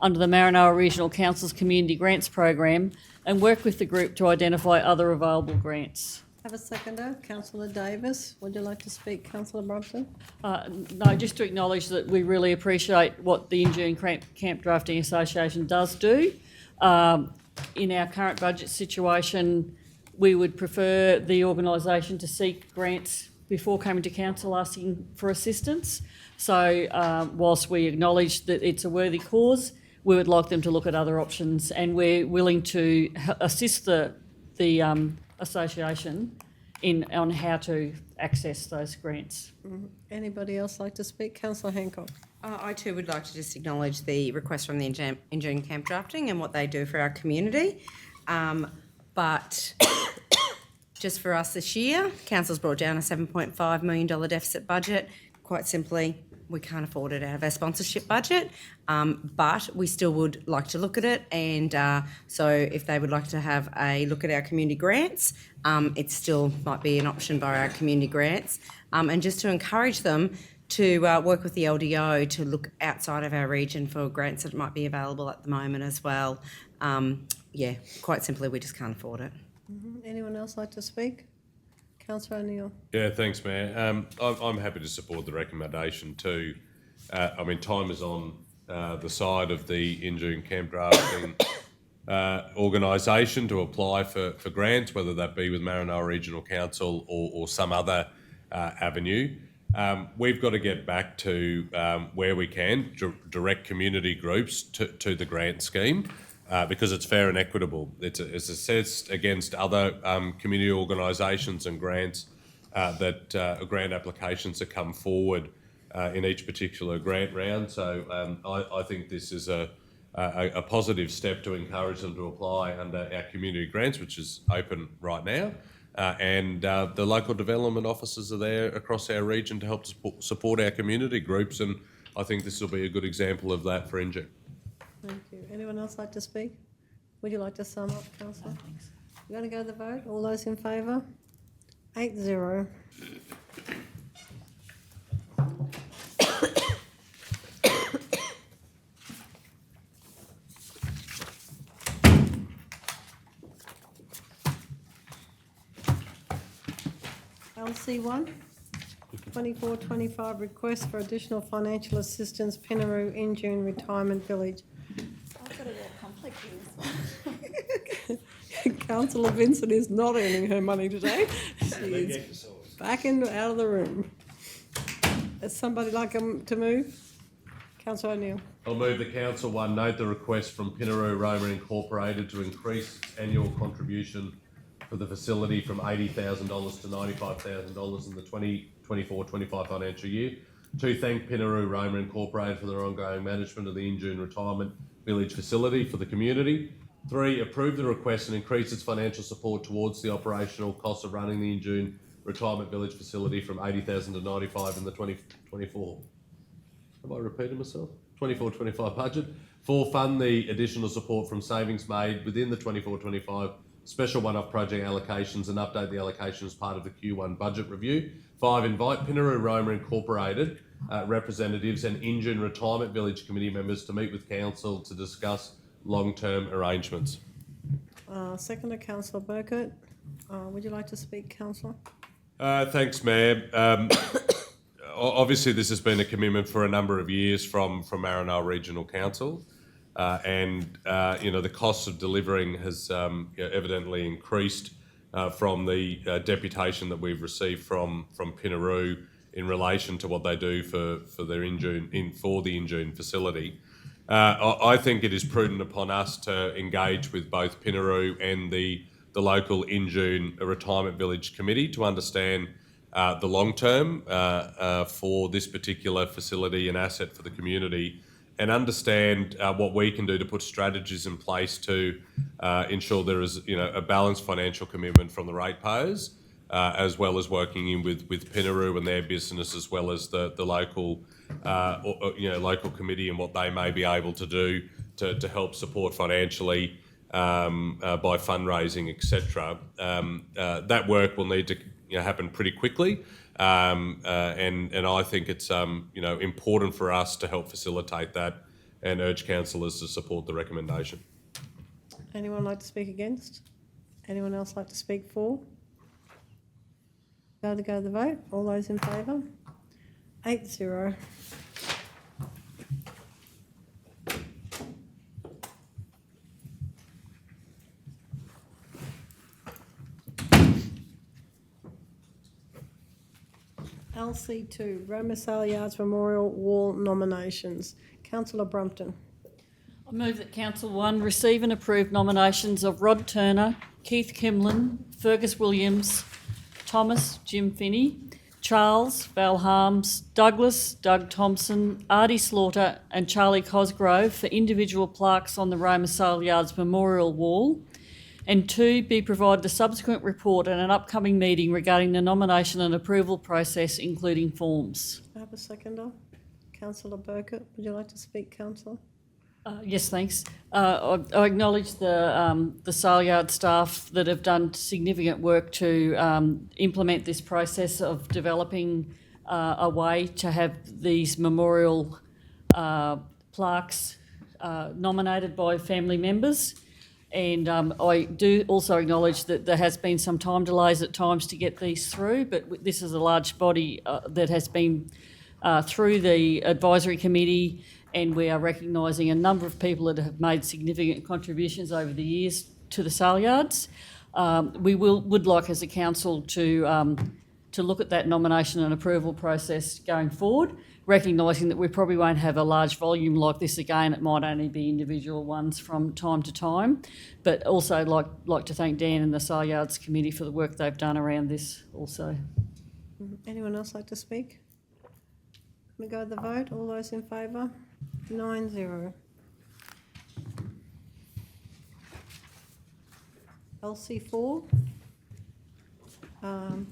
under the Maranoa Regional Council's Community Grants Program and work with the group to identify other available grants. Have a seconder, councillor Davis. Would you like to speak, councillor Brompton? No, just to acknowledge that we really appreciate what the Injune Camp Drafting Association does do. In our current budget situation, we would prefer the organisation to seek grants before coming to council asking for assistance. So whilst we acknowledge that it's a worthy cause, we would like them to look at other options, and we're willing to assist the association on how to access those grants. Anybody else like to speak? Councillor Hancock. I too would like to just acknowledge the request from the Injune Camp Drafting and what they do for our community. But just for us this year, Council's brought down a $7.5 million deficit budget. Quite simply, we can't afford it out of our sponsorship budget, but we still would like to look at it. And so if they would like to have a look at our community grants, it still might be an option via our community grants. And just to encourage them to work with the LDO to look outside of our region for grants that might be available at the moment as well. Yeah, quite simply, we just can't afford it. Anyone else like to speak? Councillor O'Neill. Yeah, thanks, Mayor. I'm happy to support the recommendation too. I mean, time is on the side of the Injune Camp Drafting organisation to apply for grants, whether that be with Maranoa Regional Council or some other avenue. We've got to get back to where we can direct community groups to the grant scheme. Because it's fair and equitable. It's assessed against other community organisations and grants grant applications that come forward in each particular grant round. So I think this is a positive step to encourage them to apply under our community grants, which is open right now. And the local development officers are there across our region to help support our community groups, and I think this will be a good example of that for Injune. Thank you. Anyone else like to speak? Would you like to sum up, councillor? We're going to go to the vote. All those in favour? 8-0. LC1, 24-25 request for additional financial assistance, Pinaroo in June Retirement Village. I've got a real conflict with this one. Councillor Vincent is not earning her money today. She is back out of the room. Does somebody like to move? Councillor O'Neill. I'll move that Council 1 note the request from Pinaroo Roma Incorporated to increase its annual contribution for the facility from $80,000 to $95,000 in the 2024-25 financial year. 2, thank Pinaroo Roma Incorporated for their ongoing management of the in-June Retirement Village facility for the community. 3, approve the request and increase its financial support towards the operational costs of running the in-June Retirement Village facility from $80,000 to $95,000 in the 2024. Have I repeated myself? 24-25 budget. 4, fund the additional support from savings made within the 24-25 special one-off project allocations and update the allocation as part of the Q1 budget review. 5, invite Pinaroo Roma Incorporated representatives and in-June Retirement Village committee members to meet with council to discuss long-term arrangements. Seconder, Councillor Burkett. Would you like to speak, Councillor? Thanks, Mayor. Obviously, this has been a commitment for a number of years from Maranoa Regional Council. The cost of delivering has evidently increased from the deputation that we've received from Pinaroo in relation to what they do for their the in-June facility. I think it is prudent upon us to engage with both Pinaroo and the local in-June Retirement Village Committee to understand the long term for this particular facility and asset for the community, and understand what we can do to put strategies in place to ensure there is a balanced financial commitment from the ratepayers, as well as working in with Pinaroo and their business, as well as the local local committee and what they may be able to do to help support financially by fundraising, etc. That work will need to happen pretty quickly, and I think it's important for us to help facilitate that and urge councillors to support the recommendation. Anyone like to speak against? Anyone else like to speak for? Go to the vote. All those in favour? 8-0. LC2, Roma Saleyards Memorial Wall nominations. Councillor Brumpton. I move that Council 1 receive and approve nominations of Rod Turner, Keith Kimlin, Fergus Williams, Thomas, Jim Finney, Charles, Val Harms, Douglas, Doug Thompson, Artie Slaughter and Charlie Cosgrove for individual plaques on the Roma Saleyards Memorial Wall. And 2, be provided a subsequent report at an upcoming meeting regarding the nomination and approval process, including forms. I have a seconder. Councillor Burkett, would you like to speak, Councillor? Yes, thanks. I acknowledge the Saleyard staff that have done significant work to implement this process of developing a way to have these memorial plaques nominated by family members. And I do also acknowledge that there has been some time delays at times to get these through, but this is a large body that has been through the advisory committee, and we are recognising a number of people that have made significant contributions over the years to the Saleyards. We would like as a council to look at that nomination and approval process going forward, recognising that we probably won't have a large volume like this again. It might only be individual ones from time to time, but also like to thank Dan and the Saleyards committee for the work they've done around this also. Anyone else like to speak? We go to the vote. All those in favour? 9-0. LC4.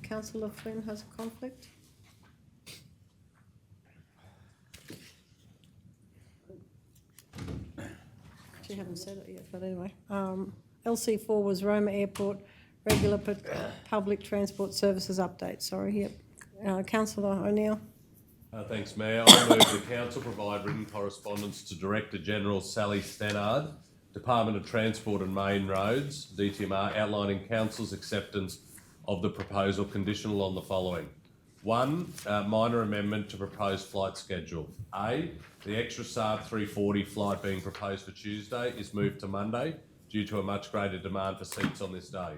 Councillor Flynn has a conflict. She hasn't said it yet, but anyway. LC4 was Roma Airport regular public transport services update, sorry, yep. Councillor O'Neill. Thanks, Mayor. I move the council provide written correspondence to Director General Sally Stannard, Department of Transport and Main Roads, DTMR, outlining council's acceptance of the proposal conditional on the following. 1, minor amendment to proposed flight schedule. A, the extra Saab 340 flight being proposed for Tuesday is moved to Monday due to a much greater demand for seats on this day.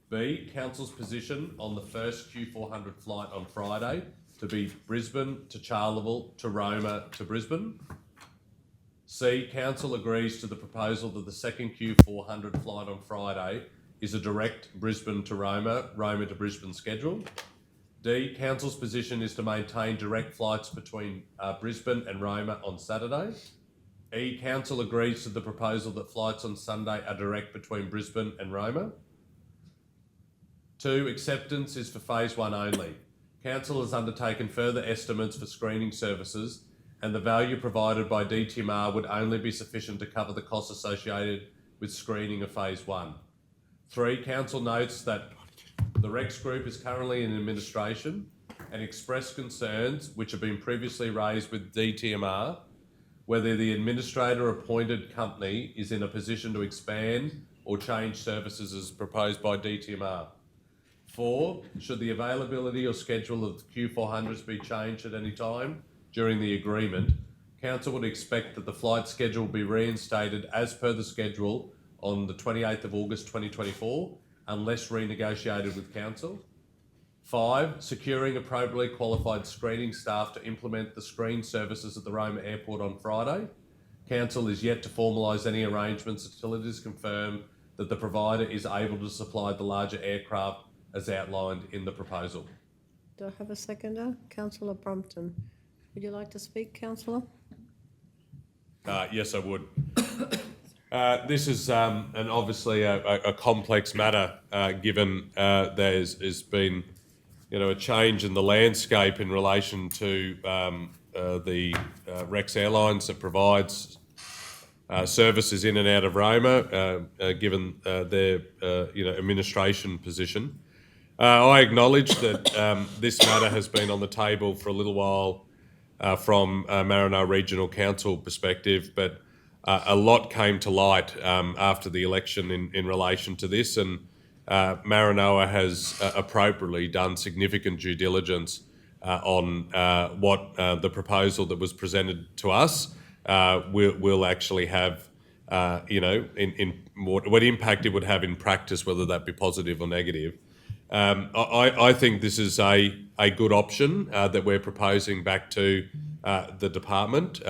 B, council's position on the first Q400 flight on Friday to be Brisbane to Charleville to Roma to Brisbane. C, council agrees to the proposal that the second Q400 flight on Friday is a direct Brisbane to Roma, Roma to Brisbane schedule. D, council's position is to maintain direct flights between Brisbane and Roma on Saturday. E, council agrees to the proposal that flights on Sunday are direct between Brisbane and Roma. 2, acceptance is for phase 1 only. Council has undertaken further estimates for screening services and the value provided by DTMR would only be sufficient to cover the costs associated with screening of phase 1. 3, council notes that the Rex Group is currently in administration and expressed concerns which have been previously raised with DTMR whether the administrator appointed company is in a position to expand or change services as proposed by DTMR. 4, should the availability or schedule of Q400s be changed at any time during the agreement, council would expect that the flight schedule will be reinstated as per the schedule on the 28th of August 2024 unless renegotiated with council. 5, securing appropriately qualified screening staff to implement the screen services at the Roma Airport on Friday. Council is yet to formalise any arrangements until it is confirmed that the provider is able to supply the larger aircraft as outlined in the proposal. Do I have a seconder? Councillor Brompton. Would you like to speak, councillor? Yes, I would. This is obviously a complex matter given there's been a change in the landscape in relation to the Rex Airlines that provides services in and out of Roma, given their administration position. I acknowledge that this matter has been on the table for a little while from Maranoa Regional Council perspective, but a lot came to light after the election in relation to this, and Maranoa has appropriately done significant due diligence on what the proposal that was presented to us will actually have, in what impact it would have in practice, whether that be positive or negative. I think this is a good option that we're proposing back to the department.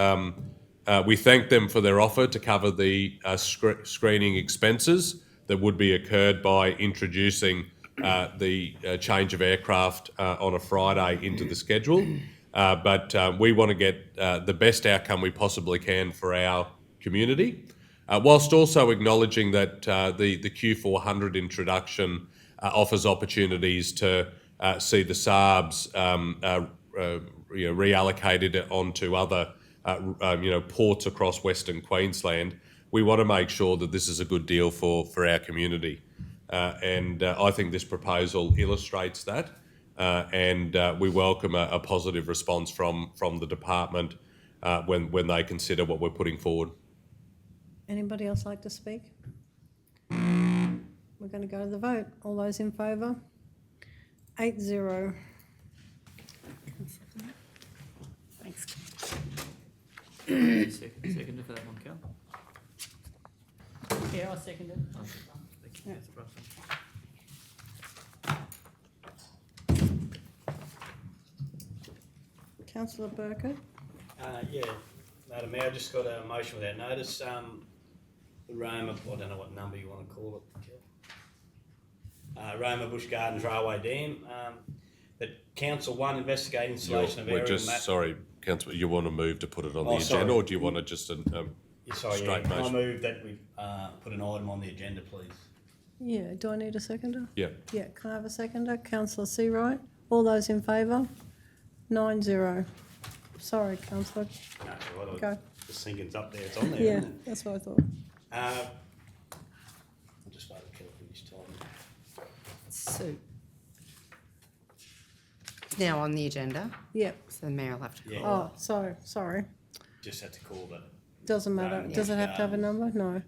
We thank them for their offer to cover the screening expenses that would be occurred by introducing the change of aircraft on a Friday into the schedule. But we want to get the best outcome we possibly can for our community, whilst also acknowledging that the Q400 introduction offers opportunities to see the Saabs reallocated onto other ports across Western Queensland. We want to make sure that this is a good deal for our community. And I think this proposal illustrates that. And we welcome a positive response from the department when they consider what we're putting forward. Anybody else like to speak? We're going to go to the vote. All those in favour? 8-0. Thanks. Second for that one, Cal. Yeah, I second it. Yeah. Councillor Burkett. Yeah, Madam Mayor, I just got a motion without notice. The Roma, I don't know what number you want to call it, Roma Bush Gardens Railway Dam. That Council 1 investigate installation of aerial map. Sorry, Councillor, you want to move to put it on the agenda, sorry. or do you want to just straight motion? I move that we put an item on the agenda, please. Yeah, do I need a seconder? Yeah. Yeah, can I have a seconder? Councillor Seawright. All those in favour? 9-0. Sorry, councillor. No, it's all right. Go. Just thinking it's up there, it's on there, Yeah, isn't it? that's what I thought. I'll Sue. It's now on the agenda, Yep. so the mayor will have to call. Oh, sorry. Just had to call that. Doesn't matter. Roma Does it Bush have to have a Gardens. number? No.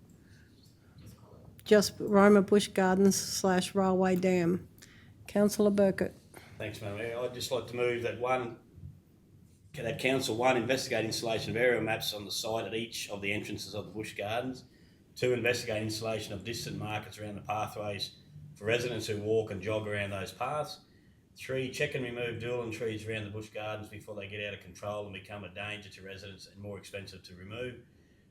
Just Roma Bush Gardens / Railway Dam. Councillor Burkett. Thanks, Madam Mayor. I'd just like to move that Council 1 investigate installation of aerial maps on the site at each of the entrances of the Bush Gardens. 2, investigate installation of distant markers around the pathways for residents who walk and jog around those paths. 3, check and remove doolan trees around the Bush Gardens before they get out of control and become a danger to residents and more expensive to remove.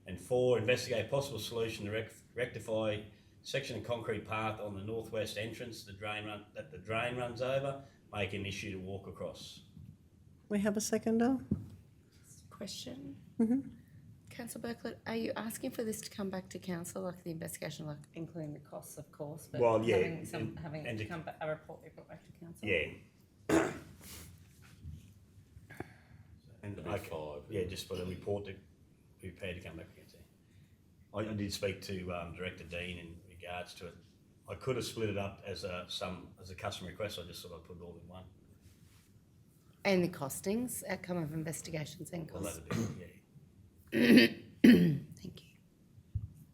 And 4, investigate possible solution to rectify section of concrete path on the northwest entrance that the drain runs over, make an issue to walk across. We have a seconder? Question. Mm-hmm. Councillor Berklet, are you asking for this to come back to council, like the investigation, like including the costs, of course, but Well, yeah, having and to to- come back, a report be brought back to council? Yeah. And That'd be 5. yeah, just for the report to be prepared to come back against it. I did speak to Director Dean in regards to it. I could have split it up as a customer request. I just thought I'd put it all in one. And the costings, outcome of investigations and Well, costs. that'd be, yeah. Thank you.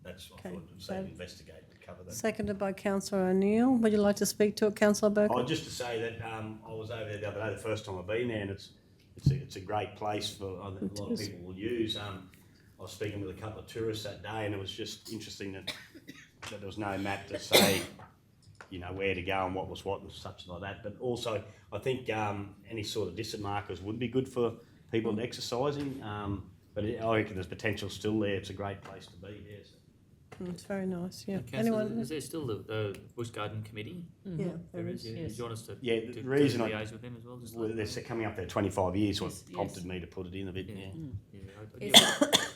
That's what I Okay, thought I'd say, so- investigate to cover that. Seconded by Councillor O'Neill. Would you like to speak to it, Councillor Burkett? Oh, just to say that I was over there the other day, the first time I've been there, and it's a great place for a lot of people will use. I was speaking with a couple of tourists that day, and it was just interesting that there was no map to say, you know, where to go and what was what and such like that. But also, I think any sort of distant markers would be good for people exercising. But I reckon there's potential still there. It's a great place to be. Yes. It's very nice, yeah. Councillor, Anyone? is there still the Bush Garden Committee? Yeah, There is, yeah. yes. Do you want us to, Yeah, to the reason liaise with them as well? Just like- they're coming up there 25 years. What Yes, prompted yes. me to put it in a bit. Yeah. Yeah. Yeah,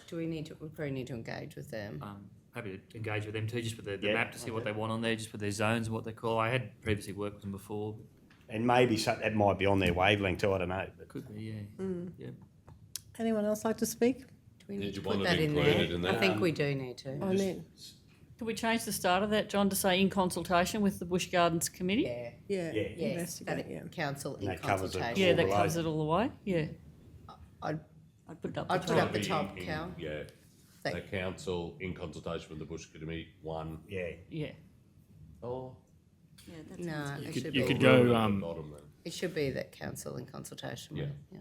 Do we probably need to engage with them? happy to engage with them too, just with the Yeah, map to see what they want on there, just with their zones and what they call. I had previously worked with them before. And maybe that might be on their wavelength too. I don't know. But Could be, yeah. Yeah. Anyone else like to speak? Do we need Did to you put want that it in included there? in I that? think we do need to. I need, Can we change the start of that, John, to say in consultation with the Bush Gardens Committee? Yeah. yeah, Yeah. Yes, investigate, yeah. council in that covers it. consultation. Yeah, that below. covers it all the way, yeah. I'd I'd put it up I'd the put top. up the top, Cal. Yeah. Thank- The council in consultation with the Bush Committee, 1. Yeah. Yeah. Oh. Yeah, that No, sounds it good. should You be. could go, Bottom then. It should be that council in consultation with. Yeah.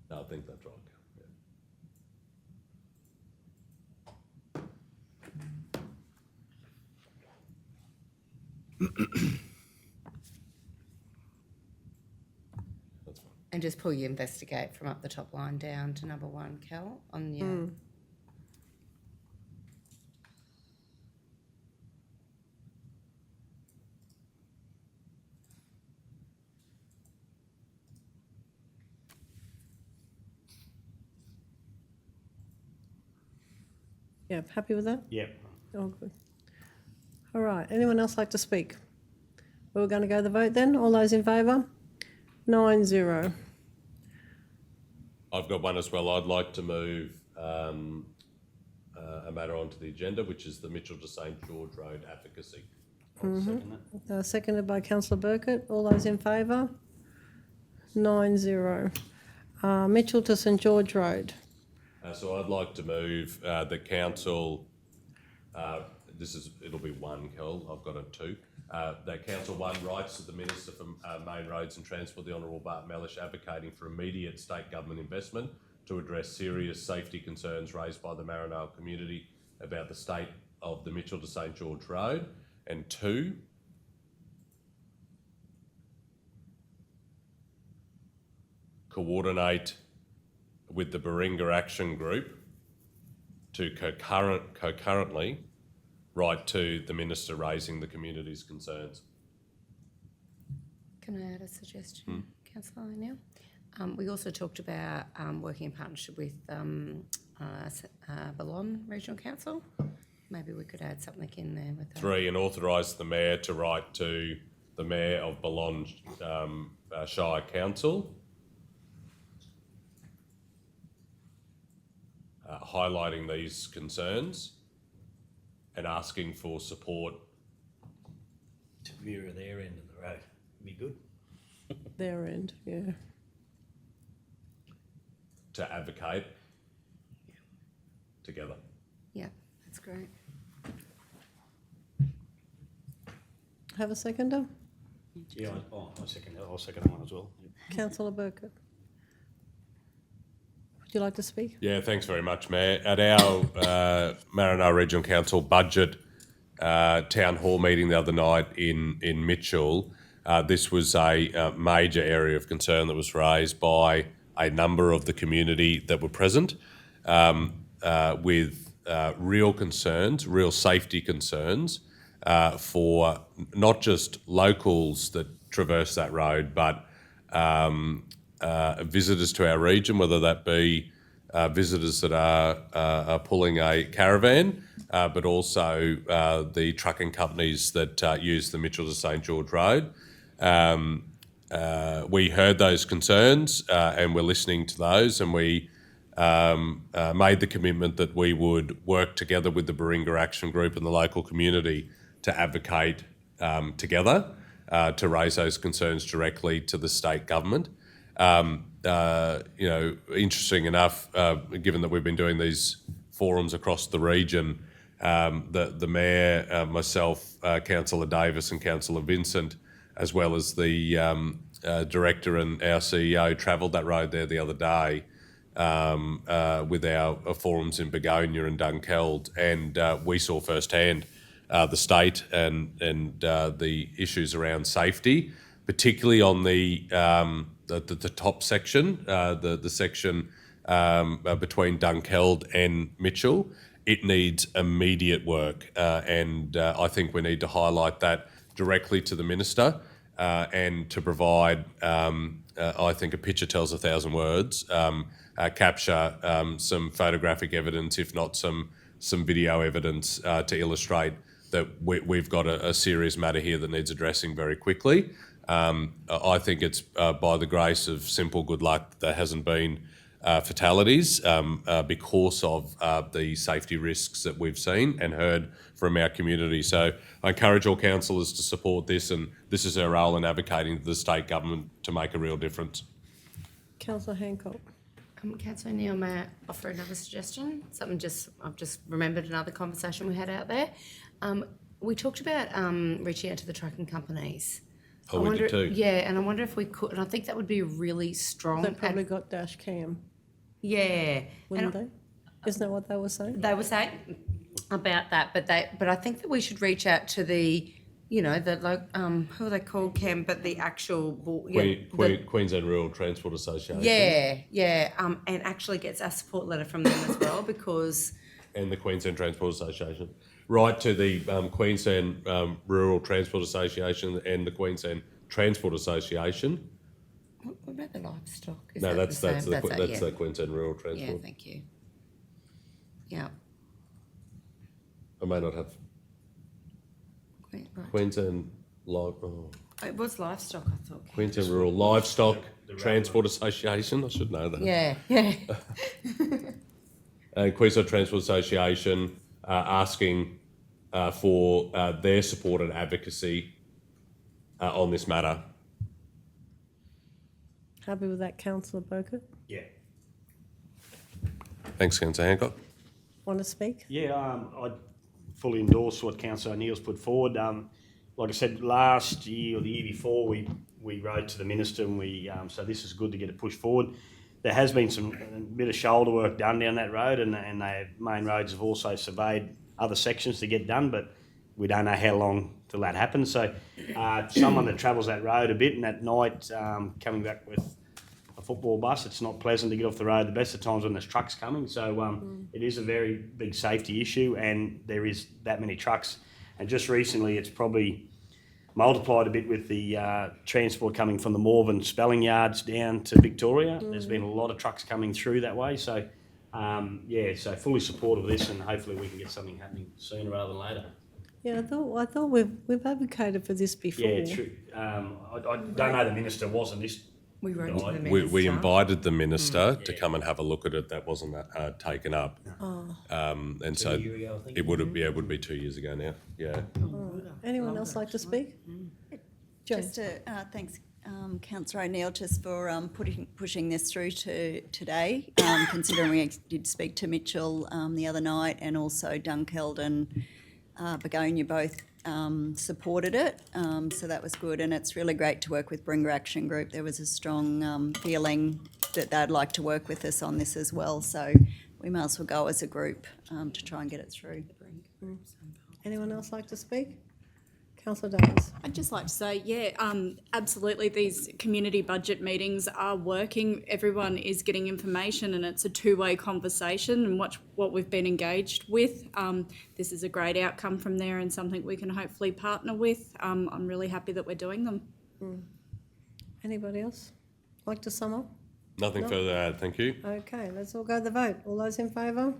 No, I think that's right. Yeah. That's fine. And just pull your investigate from up the top line down to number 1, Cal, on your. Yeah, happy with that? Yep. Oh, good. All right, anyone else like to speak? We're going to go to the vote then. All those in favour? 9-0. I've got one as well. I'd like to move a matter onto the agenda, which is the Mitchell to St George Road advocacy. Second that. Seconded by Councillor Burkett. All those in favour? 9-0. Mitchell to St George Road. So I'd like to move the council, it'll be 1, Kel, I've got a 2. That council 1 writes to the Minister for Main Roads and Transport, the Honourable Bart Mellish, advocating for immediate state government investment to address serious safety concerns raised by the Maranoa community about the state of the Mitchell to St George Road. And 2, coordinate with the Baringa Action Group to concurrently write to the Minister raising the community's concerns. Can I add a suggestion, Councillor O'Neill? We also talked about working in partnership with Maranoa Regional Council. Maybe we could add something in there with that. 3, and authorise the Mayor to write to the Mayor of Ballon Shire Council, highlighting these concerns and asking for support view of their end of the road. Be good. Their end, yeah. To advocate together. Yeah, that's great. Have a seconder? Yeah, I'll second that one as well. Councillor Burkett. Would you like to speak? Yeah, thanks very much, Mayor. At our Maranoa Regional Council budget town hall meeting the other night in Mitchell, this was a major area of concern that was raised by a number of the community that were present, with real concerns, real safety concerns for not just locals that traverse that road, but visitors to our region, whether that be visitors that are pulling a caravan, but also the trucking companies that use the Mitchell to St George Road. We heard those concerns and we're listening to those, and we made the commitment that we would work together with the Baringa Action Group and the local community to advocate together to raise those concerns directly to the state government. Interesting enough, given that we've been doing these forums across the region, the Mayor, myself, Councillor Davis and Councillor Vincent, as well as the Director and our CEO, travelled that road there the other day with our forums in Begonia and Dunkeld, and we saw firsthand the state and the issues around safety, particularly on the top section, the section between Dunkeld and Mitchell. It needs immediate work, and I think we need to highlight that directly to the Minister and to provide, I think a picture tells 1,000 words, capture some photographic evidence, if not some video evidence to illustrate that we've got a serious matter here that needs addressing very quickly. I think it's by the grace of simple good luck there hasn't been fatalities because of the safety risks that we've seen and heard from our community. So I encourage all councillors to support this, and this is our role in advocating to the state government to make a real difference. Councillor Hancock. Councillor Neal, may I offer another suggestion? I've just remembered another conversation we had out there. We talked about reaching out to the trucking companies. Oh, we did too. Yeah, and I wonder if we could, and I think that would be a really strong... They probably got dash cam, Yeah. wouldn't they? Isn't that what they were saying? They were saying about that, but I think that we should reach out to the, who are they called, Cam, but the actual... Queensland Rural Transport Association. Yeah, and actually gets a support letter from them as well, because... And the Queensland Transport Association. Right to the Queensland Rural Transport Association and the Queensland Transport Association. What about the livestock? That's the Queensland Rural Transport. Yeah, thank you. Yeah. I may not have Queensland It was livestock, I thought. Queensland Rural Livestock Transport Association. I should know that. Yeah. And Queensland Transport Association asking for their support and advocacy on this matter. Happy with that, Councillor Burkett? Yeah. Thanks, Councillor Hancock. Want to speak? Yeah, I fully endorse what Councillor O'Neill's put forward. Like I said, last year or the year before, we wrote to the Minister, and so this is good to get it pushed forward. There has been a bit of shoulder work done down that road, and the main roads have also surveyed other sections to get done, but we don't know how long till that happens. So someone that travels that road a bit, and at night coming back with a football bus, it's not pleasant to get off the road the best of times when there's trucks coming. So it is a very big safety issue, and there is that many trucks. And just recently, it's probably multiplied a bit with the transport coming from the Morven spelling yards down to Victoria. There's been a lot of trucks coming through that way. So, so fully supportive of this, and hopefully we can get something happening sooner rather than later. Yeah, I thought we've advocated for this before. Yeah, true. I don't know the Minister wasn't this. We wrote to the Minister. We invited the Minister to come and have a look at it. That wasn't taken up. And so it would be 2 years ago now. Yeah. Anyone else like to speak? Jo. Just to, thanks, Councillor O'Neill, just for pushing this through to today, considering we did speak to Mitchell the other night, and also Dunkeld and Begonia both supported it, so that was good, and it's really great to work with Bringa Action Group. There was a strong feeling that they'd like to work with us on this as well, so we might as well go as a group to try and get it through. Anyone else like to speak? Councillor Davis. I'd just like to say, absolutely, these community budget meetings are working. Everyone is getting information and it's a two-way conversation, and what we've been engaged with. This is a great outcome from there and something we can hopefully partner with. I'm really happy that we're doing them. Anybody else like to sum up? Nothing further to add, thank you. Okay, let's all go to the vote. All those in favour?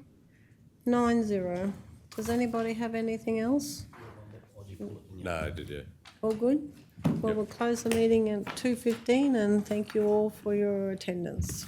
9-0. Does anybody have anything else? No, did you? All good? Well, we'll close the meeting at 2:15 and thank you all for your attendance.